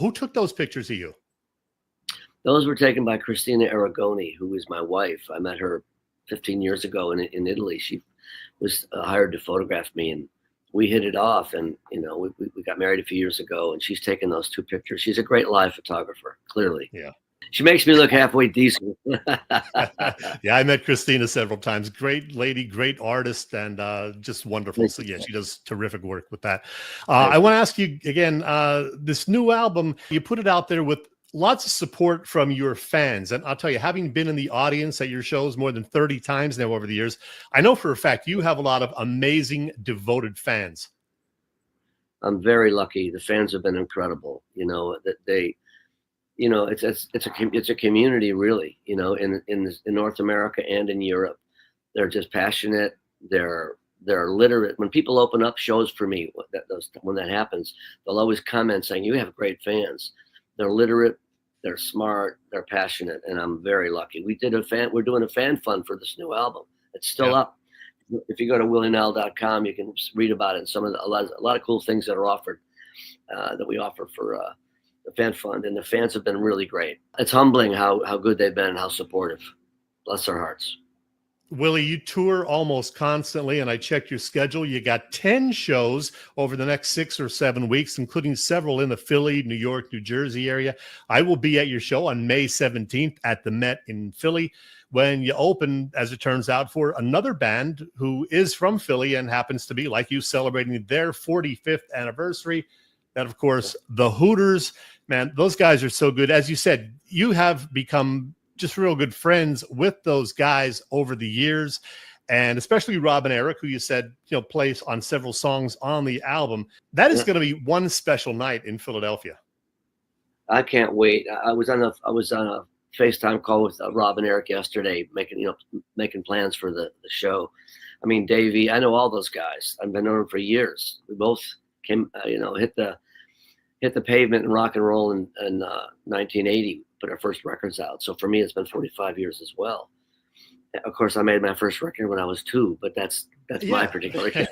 Who took those pictures of you? Those were taken by Christina Aragoni, who is my wife. I met her 15 years ago in Italy. She was hired to photograph me, and we hit it off. And, we got married a few years ago, and she's taken those 2 pictures. She's a great live photographer, clearly. Yeah. She makes me look halfway decent. Yeah, I met Christina several times. Great lady, great artist, and just wonderful. So yeah, she does terrific work with that. I want to ask you again, this new album, you put it out there with lots of support from your fans. And I'll tell you, having been in the audience at your shows more than 30 times now over the years, I know for a fact you have a lot of amazing, devoted fans. I'm very lucky. The fans have been incredible. That they, it's a community, really. In North America and in Europe, they're just passionate. They're literate. When people open up shows for me, when that happens, they'll always comment saying, "You have great fans." They're literate. They're smart, they're passionate, and I'm very lucky. We're doing a fan fund for this new album. It's still up. If you go to willienile.com, you can read about it and a lot of cool things that are offered, that we offer for the fan fund. And the fans have been really great. It's humbling how good they've been and how supportive. Bless their hearts. Willie, you tour almost constantly, and I checked your schedule. You got 10 shows over the next 6 or 7 weeks, including several in the Philly, New York, New Jersey area. I will be at your show on May 17th at the Met in Philly, when you open, as it turns out, for another band who is from Philly and happens to be, like you, celebrating their 45th anniversary. And, of course, the Hooters. Man, those guys are so good. As you said, you have become just real good friends with those guys over the years, and especially Rob and Eric, who you said, plays on several songs on the album. That is going to be one special night in Philadelphia. I can't wait. I was on a FaceTime call with Rob and Eric yesterday, making plans for the show. I mean, Davey, I know all those guys. I've been knowing them for years. We both came, hit the pavement and rock and roll in 1980. Put our first records out. So for me, it's been 45 years as well. Of course, I made my first record when I was 2, but that's my particular case.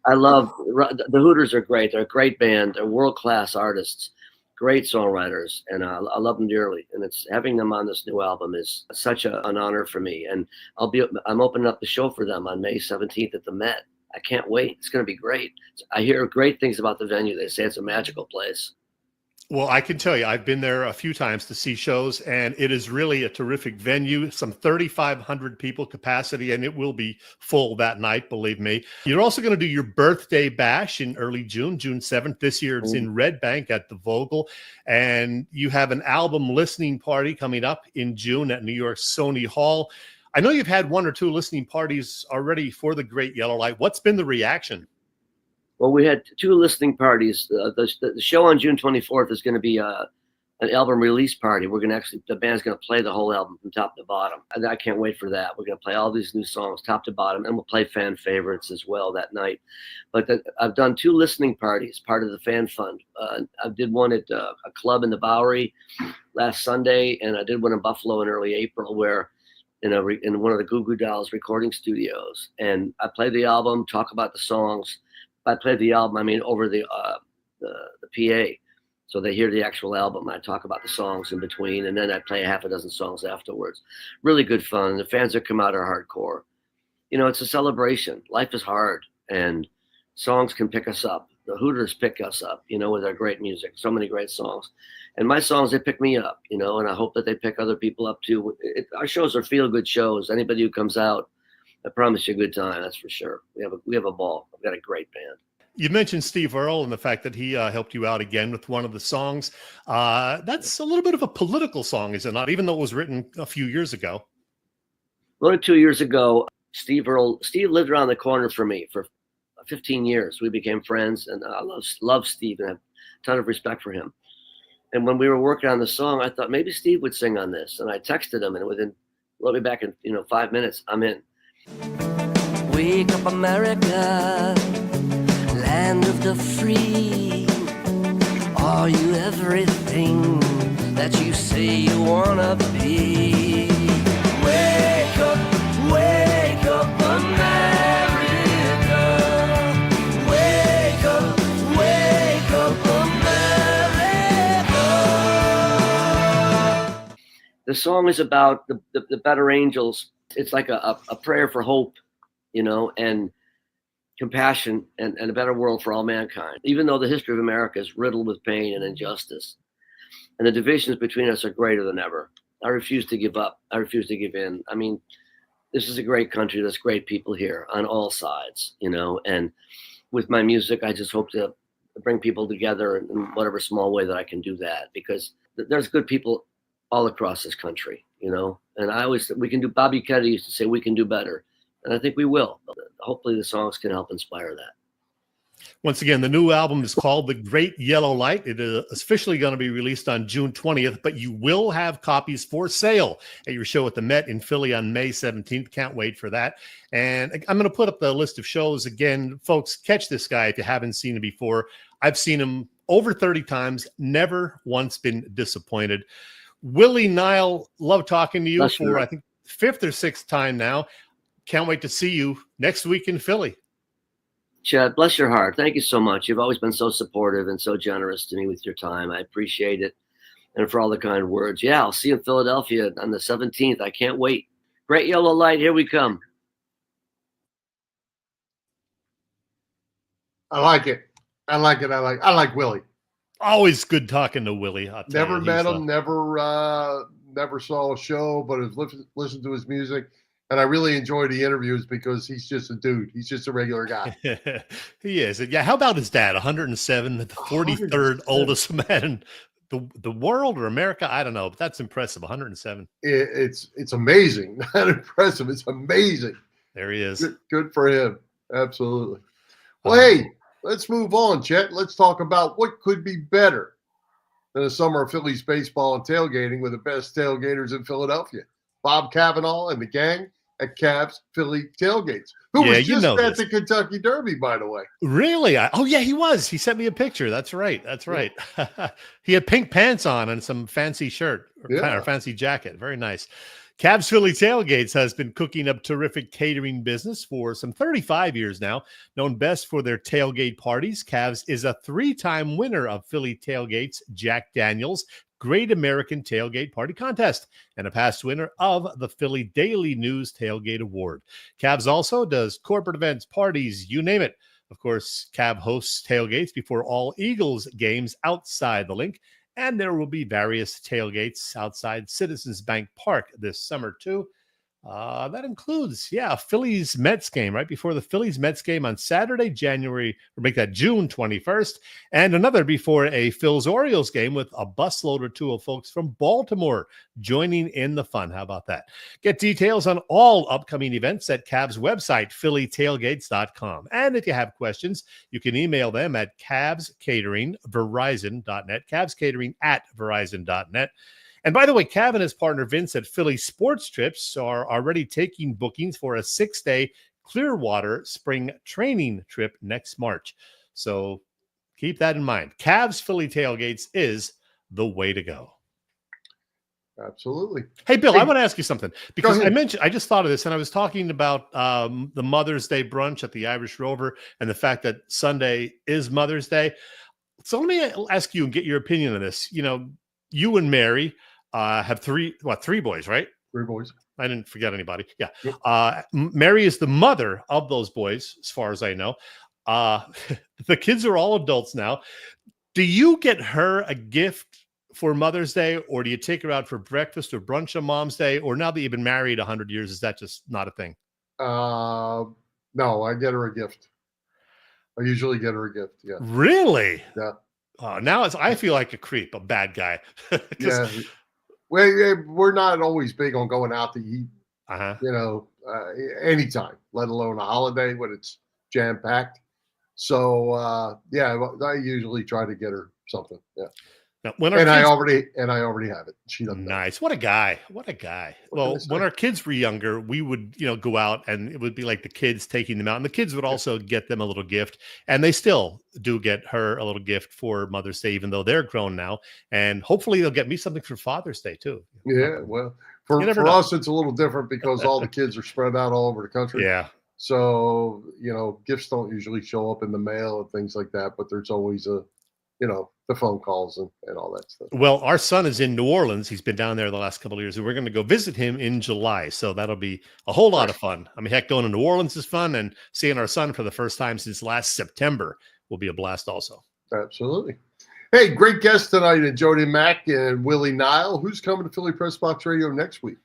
I love the Hooters are great. They're a great band. They're world-class artists, great songwriters, and I love them dearly. And having them on this new album is such an honor for me. And I'm opening up the show for them on May 17th at the Met. I can't wait. It's going to be great. I hear great things about the venue. They say it's a magical place. Well, I can tell you, I've been there a few times to see shows, and it is really a terrific venue, some 3,500 people capacity, and it will be full that night, believe me. You're also going to do your birthday bash in early June, June 7th. This year it's in Red Bank at the Vogel, and you have an album listening party coming up in June at New York Sony Hall. I know you've had 1 or 2 listening parties already for the Great Yellow Light. What's been the reaction? Well, we had 2 listening parties. The show on June 24th is going to be an album release party. The band's going to play the whole album from top to bottom. And I can't wait for that. We're going to play all these new songs top to bottom, and we'll play fan favorites as well that night. But I've done 2 listening parties, part of the fan fund. I did one at a club in the Bowery last Sunday, and I did one in Buffalo in early April, where in one of the Goo Goo Dolls recording studios. And I played the album, talk about the songs. I played the album, over the PA, so they hear the actual album. I talk about the songs in between, and then I play a half a dozen songs afterwards. Really good fun. The fans that come out are hardcore. It's a celebration. Life is hard, and songs can pick us up. The Hooters pick us up, with their great music. So many great songs. And my songs, they pick me up, and I hope that they pick other people up too. Our shows are feel-good shows. Anybody who comes out, I promise you a good time, that's for sure. We have a ball. I've got a great band. You mentioned Steve Earle and the fact that he helped you out again with one of the songs. That's a little bit of a political song, is it not? Even though it was written a few years ago. One or 2 years ago, Steve lived around the corner from me for 15 years. We became friends, and I love Steve and have a ton of respect for him. And when we were working on the song, I thought maybe Steve would sing on this. And I texted him, and wrote me back in 5 minutes, I'm in. Wake up, America, land of the free. Are you everything that you say you wanna be? Wake up, America. Wake up, America. The song is about the better angels. It's like a prayer for hope, and compassion and a better world for all mankind. Even though the history of America is riddled with pain and injustice, and the divisions between us are greater than ever, I refuse to give up. I refuse to give in. This is a great country. There's great people here on all sides, and with my music, I just hope to bring people together in whatever small way that I can do that, because there's good people all across this country, and we can do, Bobby Kennedy used to say, we can do better. And I think we will. Hopefully the songs can help inspire that. Once again, the new album is called The Great Yellow Light. It is officially going to be released on June 20th, but you will have copies for sale at your show at the Met in Philly on May 17th. Can't wait for that. And I'm going to put up the list of shows again. Folks, catch this guy if you haven't seen him before. I've seen him over 30 times, never once been disappointed. Willie Nile, love talking to you for, I think, 5th or 6th time now. Can't wait to see you next week in Philly. Chad, bless your heart. Thank you so much. You've always been so supportive and so generous to me with your time. I appreciate it. And for all the kind words. Yeah, I'll see you in Philadelphia on the 17th. I can't wait. Great yellow light. Here we come. I like it. I like Willie. Always good talking to Willie. Never met him, never saw a show, but have listened to his music. And I really enjoy the interviews because he's just a dude. He's just a regular guy. He is. Yeah. How about his dad? 107, the 43rd oldest man in the world or America? I don't know, but that's impressive. 107. It's amazing. Not impressive. It's amazing. There he is. Good for him. Absolutely. Well, hey, let's move on, Chet. Let's talk about what could be better than a summer of Phillies baseball and tailgating with the best tailgaters in Philadelphia. Bob Cavanaugh and the gang at Cavs Philly Tailgates, who was just at the Kentucky Derby, by the way. Really? Oh, yeah, he was. He sent me a picture. That's right. That's right. He had pink pants on and some fancy shirt or fancy jacket. Very nice. Cavs Philly Tailgates has been cooking up terrific catering business for some 35 years now. Known best for their tailgate parties, Cavs is a 3-time winner of Philly Tailgates Jack Daniels Great American Tailgate Party Contest and a past winner of the Philly Daily News Tailgate Award. Cavs also does corporate events, parties, you name it. Of course, Cav hosts tailgates before all Eagles games outside the link, and there will be various tailgates outside Citizens Bank Park this summer too. That includes, a Phillies Mets game right before the Phillies Mets game on Saturday, June 21st, and another before a Phils Orioles game with a busload or two of folks from Baltimore joining in the fun. How about that? Get details on all upcoming events at Cavs website, phillytailgates.com. And if you have questions, you can email them at cavscateringverizon.net, cavscatering@verizon.net. And by the way, Cav and his partner Vince at Philly Sports Trips are already taking bookings for a 6-day Clearwater spring training trip next March. So keep that in mind. Cavs Philly Tailgates is the way to go. Absolutely. Hey, Bill, I want to ask you something because I just thought of this and I was talking about the Mother's Day brunch at the Irish Rover and the fact that Sunday is Mother's Day. So let me ask you and get your opinion on this. You know, you and Mary have three boys, right? 3 boys. I didn't forget anybody. Yeah. Yep. Mary is the mother of those boys, as far as I know. The kids are all adults now. Do you get her a gift for Mother's Day, or do you take her out for breakfast or brunch on Mom's Day? Or now that you've been married 100 years, is that just not a thing? No, I get her a gift. I usually get her a gift. Yeah. Really? Yeah. Now I feel like a creep, a bad guy. Yeah. We're not always big on going out to eat, anytime, let alone a holiday when it's jam-packed. So, I usually try to get her something. Yeah. Now, I already have it. She doesn't. Nice. What a guy. What a guy. Well, when our kids were younger, we would, go out and it would be like the kids taking them out, and the kids would also get them a little gift, and they still do get her a little gift for Mother's Day, even though they're grown now. And hopefully they'll get me something for Father's Day too. Yeah. Well, for us, it's a little different because all the kids are spread out all over the country. Yeah. So, gifts don't usually show up in the mail and things like that, but there's always the phone calls and all that stuff. Well, our son is in New Orleans. He's been down there the last couple of years, and we're going to go visit him in July. So that'll be a whole lot of fun. I mean, heck, going to New Orleans is fun, and seeing our son for the first time since last September will be a blast also. Absolutely. Hey, great guest tonight, Jody Mack and Willie Nile. Who's coming to Philly Press Box Radio next week?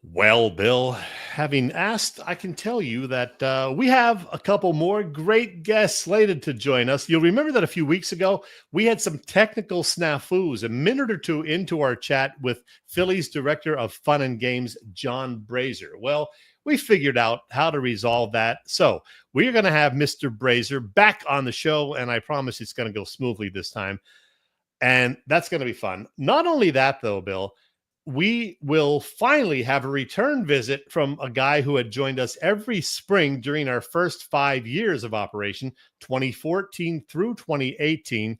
Well, Bill, having asked, I can tell you that we have a couple more great guests slated to join us. You'll remember that a few weeks ago, we had some technical snafus a minute or two into our chat with Phillies Director of Fun and Games, John Brazier. Well, we figured out how to resolve that. So we're going to have Mr. Brazier back on the show, and I promise it's going to go smoothly this time. And that's going to be fun. Not only that, though, Bill, we will finally have a return visit from a guy who had joined us every spring during our first 5 years of operation, 2014 through 2018.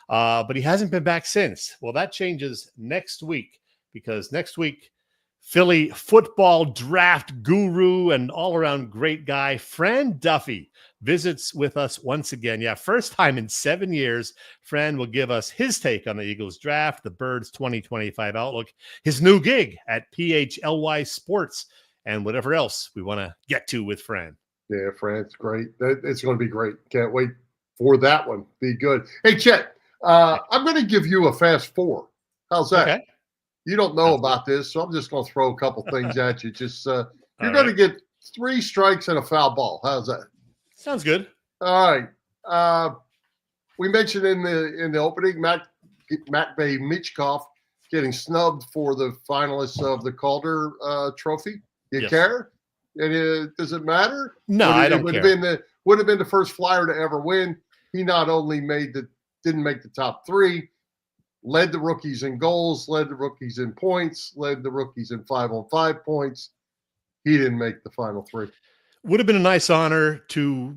But he hasn't been back since. Well, that changes next week, because next week, Philly football draft guru and all-around great guy, Fran Duffy, visits with us once again. Yeah, first time in 7 years, Fran will give us his take on the Eagles draft, the Birds 2025 outlook, his new gig at PHLY Sports, and whatever else we want to get to with Fran. Yeah, Fran's great. It's going to be great. Can't wait for that one. Be good. Hey, Chet, I'm going to give you a fast four. How's that? Okay. You don't know about this, so I'm just going to throw a couple things at you. Just you're going to get 3 strikes and a foul ball. How's that? Sounds good. All right. We mentioned in the opening, MacMan Michkov getting snubbed for the finalists of the Calder Trophy. You care? Does it matter? No, I don't care. Would have been the first Flyer to ever win. He not only didn't make the top 3. Led the rookies in goals, led the rookies in points, led the rookies in 5-on-5 points. He didn't make the final 3. Would have been a nice honor to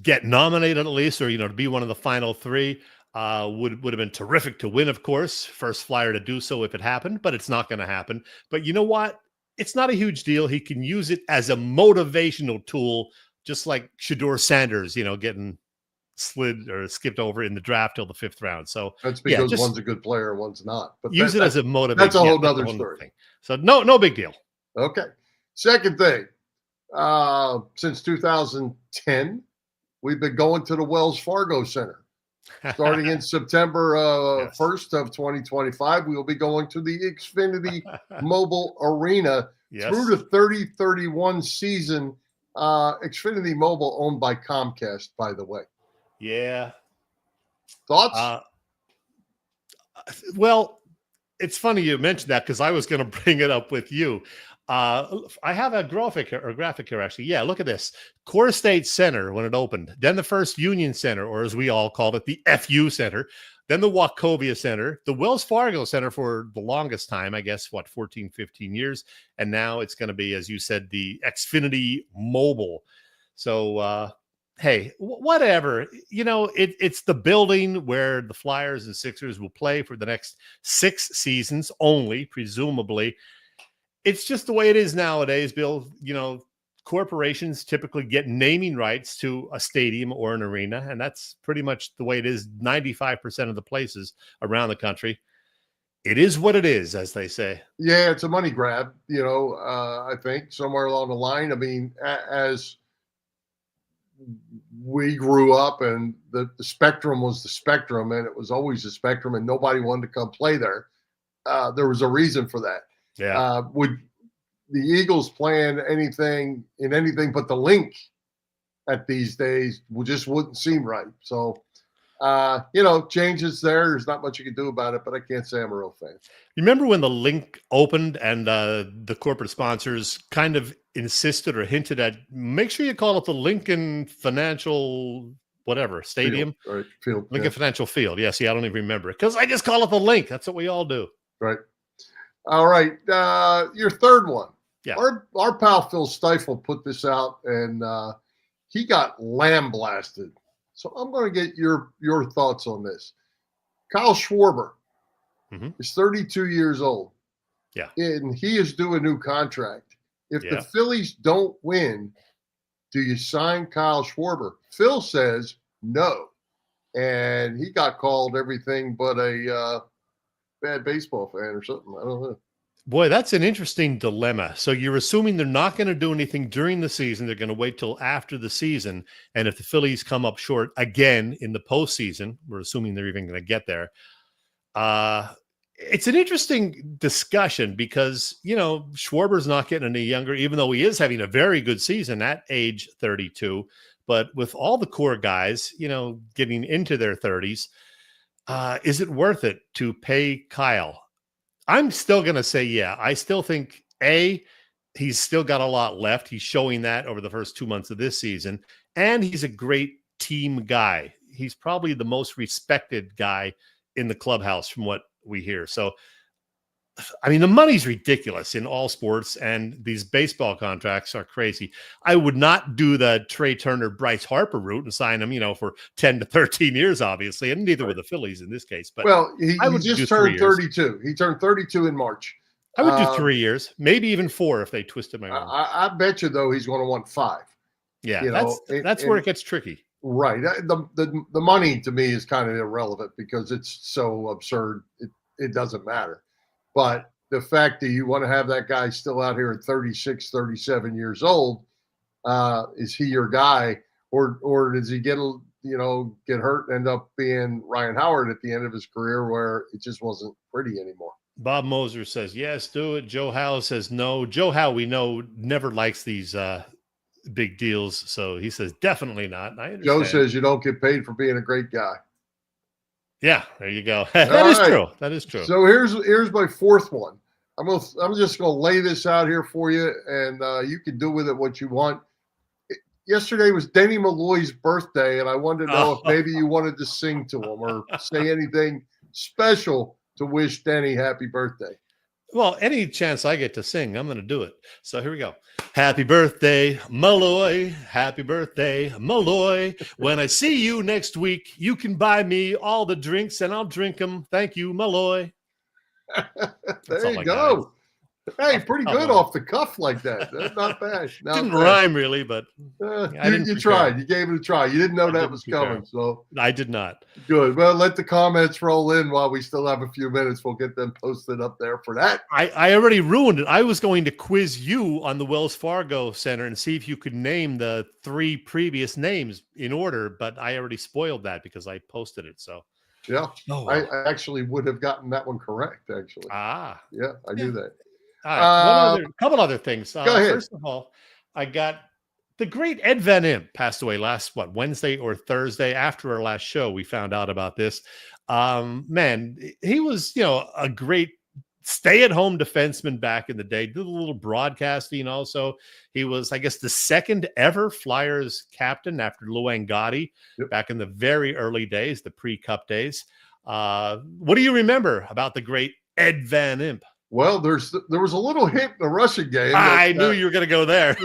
get nominated at least, or, to be one of the final 3. Would have been terrific to win, of course. First Flyer to do so if it happened, but it's not going to happen. But you know what? It's not a huge deal. He can use it as a motivational tool, just like Shedeur Sanders, getting slid or skipped over in the draft till the 5th round. So that's because one's a good player, one's not. But use it as a motivation. That's a whole other story. Thing. So no big deal. Okay. Second thing, since 2010, we've been going to the Wells Fargo Center. Starting in September 1st of 2025, we will be going to the Xfinity Mobile Arena through the 30-31 season. Xfinity Mobile owned by Comcast, by the way. Yeah. Thoughts? Well, it's funny you mentioned that, because I was going to bring it up with you. I have a graphic here, actually. Yeah, look at this. Core State Center when it opened. Then the first Union Center, or as we all called it, the FU Center. Then the Wachovia Center. The Wells Fargo Center for the longest time, I guess, 14, 15 years. And now it's going to be, as you said, the Xfinity Mobile. So, hey, whatever, it's the building where the Flyers and Sixers will play for the next 6 seasons only, presumably. It's just the way it is nowadays, Bill. Corporations typically get naming rights to a stadium or an arena, and that's pretty much the way it is 95% of the places around the country. It is what it is, as they say. Yeah, it's a money grab, I think, somewhere along the line. I mean, as we grew up and the Spectrum was the Spectrum, and it was always the Spectrum, and nobody wanted to come play there. There was a reason for that. Yeah. Would the Eagles playing anything but the link at these days just wouldn't seem right. So, changes there. There's not much you can do about it, but I can't say I'm a real fan. You remember when the link opened and the corporate sponsors kind of insisted or hinted at, make sure you call it the Lincoln Financial whatever stadium, Field, Lincoln Financial Field. Yeah, see, I don't even remember it because I just call it the link. That's what we all do. Right. All right. Your third one. Yeah. Our pal Phil Stifle put this out, and he got lamb blasted. So I'm going to get your thoughts on this. Kyle Schwarber is 32 years old. Yeah. And he is due a new contract. If the Phillies don't win, do you sign Kyle Schwarber? Phil says no. And he got called everything but a bad baseball fan or something. I don't know. Boy, that's an interesting dilemma. So you're assuming they're not going to do anything during the season. They're going to wait till after the season. And if the Phillies come up short again in the postseason, we're assuming they're even going to get there. It's an interesting discussion because, Schwarber's not getting any younger, even though he is having a very good season at age 32. But with all the core guys, getting into their 30s, is it worth it to pay Kyle? I'm still going to say, yeah. I still think, he's still got a lot left. He's showing that over the first 2 months of this season. And he's a great team guy. He's probably the most respected guy in the clubhouse from what we hear. So I mean, the money's ridiculous in all sports, and these baseball contracts are crazy. I would not do the Trey Turner, Bryce Harper route and sign them, for 10 to 13 years, obviously, and neither were the Phillies in this case. But he would just do turned 3 years. 32. He turned 32 in March. I would do 3 years, maybe even 4 if they twisted my arm. I bet you, though, he's going to want 5. Yeah, that's where it gets tricky. Right. The money to me is kind of irrelevant because it's so absurd. It doesn't matter. But the fact that you want to have that guy still out here at 36, 37 years old, is he your guy, or does he get hurt and end up being Ryan Howard at the end of his career where it just wasn't pretty anymore? Bob Moser says, yes, do it. Joe Howe says no. Joe Howe, we know, never likes these big deals. So he says, definitely not. I understand. Joe says you don't get paid for being a great guy. Yeah, there you go. That is true. That is true. So here's my fourth one. I'm just gonna lay this out here for you, and you can do with it what you want. Yesterday was Denny Malloy's birthday, and I wanted to know if maybe you wanted to sing to him or say anything special to wish Denny happy birthday. Well, any chance I get to sing, I'm going to do it. So here we go. Happy birthday, Malloy. Happy birthday, Malloy. When I see you next week, you can buy me all the drinks and I'll drink them. Thank you, Malloy. There you go. Hey, pretty good off the cuff like that. That's not bad. Didn't rhyme really, but you tried. You gave it a try. You didn't know that was coming. So I did not. Good. Well, let the comments roll in while we still have a few minutes. We'll get them posted up there for that. I already ruined it. I was going to quiz you on the Wells Fargo Center and see if you could name the 3 previous names in order, but I already spoiled that because I posted it. So yeah, I actually would have gotten that one correct. Actually, yeah, I knew that. All right, a couple other things. Go ahead. First of all, I got the great Ed Van Impe passed away last, Wednesday or Thursday after our last show. We found out about this. Man, he was, a great stay-at-home defenseman back in the day. Did a little broadcasting also. He was, I guess, the second ever Flyers captain after Luang Gotti back in the very early days, the pre-Cup days. What do you remember about the great Ed Van Impe? Well, there was a little hint in the Russian game. I knew you were going to go there.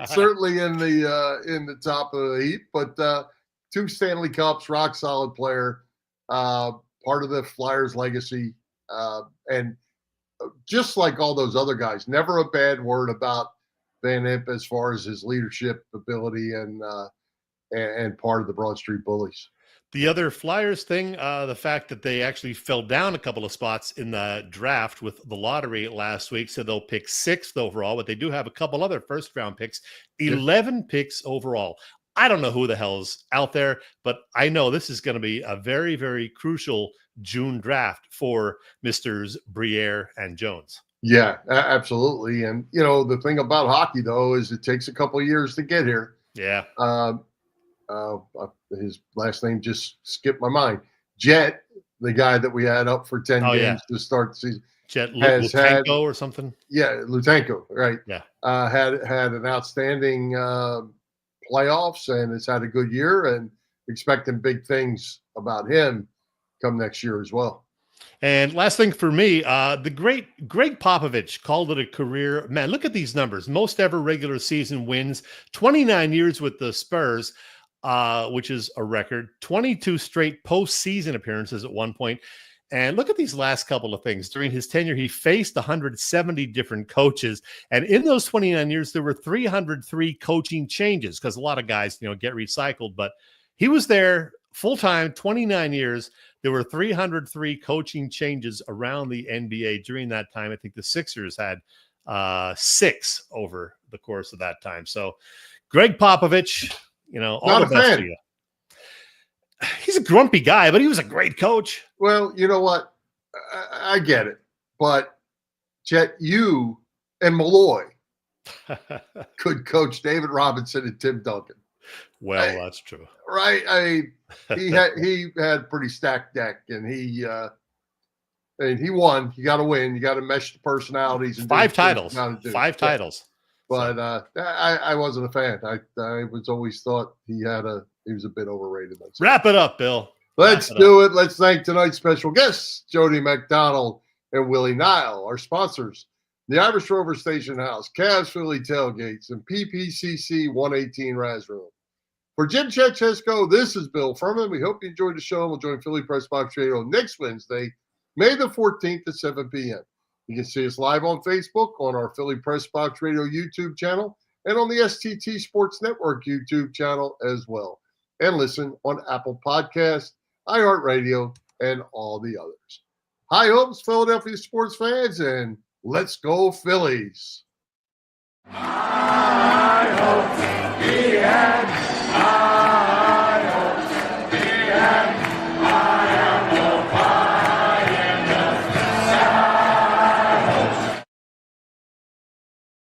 Certainly in the top of the heap, but 2 Stanley Cups, rock solid player, part of the Flyers legacy, and just like all those other guys, never a bad word about Van Impe as far as his leadership ability and part of the Broad Street Bullies. The other Flyers thing, the fact that they actually fell down a couple of spots in the draft with the lottery last week, so they'll pick 6th overall, but they do have a couple other first-round picks, 11 picks overall. I don't know who the hell's out there, but I know this is going to be a very, very crucial June draft for Misters Briere and Jones. Yeah, absolutely. And, the thing about hockey, though, is it takes a couple of years to get here. Yeah. His last name just skipped my mind. Jet, the guy that we had up for 10 games to start the season. Jet Lutenko or something? Yeah, Lutenko, right. Yeah. Had an outstanding playoffs and has had a good year, and expecting big things about him come next year as well. And last thing for me, the great Greg Popovich called it a career. Man, look at these numbers. Most ever regular season wins, 29 years with the Spurs, which is a record, 22 straight postseason appearances at one point. And look at these last couple of things. During his tenure, he faced 170 different coaches. And in those 29 years, there were 303 coaching changes because a lot of guys, get recycled. But he was there full-time, 29 years. There were 303 coaching changes around the NBA during that time. I think the Sixers had 6 over the course of that time. So Greg Popovich, all Not the best to you. He's a grumpy guy, but he was a great coach. Well, you know what? I get it. But Chet, you and Malloy could coach David Robinson and Tim Duncan. Well, that's true. Right. He had pretty stacked deck, and he won. You got to win. You got to mesh the personalities. And 5 titles. 5 titles. But I wasn't a fan. I was always thought he was a bit overrated. Wrap it up, Bill. Let's do it. Let's thank tonight's special guests, Jody McDonald and Willie Nile, our sponsors, the Irish Rover Station House, Cavs Philly Tailgates, and PPCC 118 Raz Room. For Jim Chechesko, this is Bill Furman. We hope you enjoyed the show, and we'll join Philly Press Box Radio next Wednesday, May the 14th at 7 p.m. You can see us live on Facebook, on our Philly Press Box Radio YouTube channel, and on the STT Sports Network YouTube channel as well. And listen on Apple Podcasts, iHeartRadio, and all the others. High hopes, Philadelphia sports fans, and let's go Phillies. High hopes he had.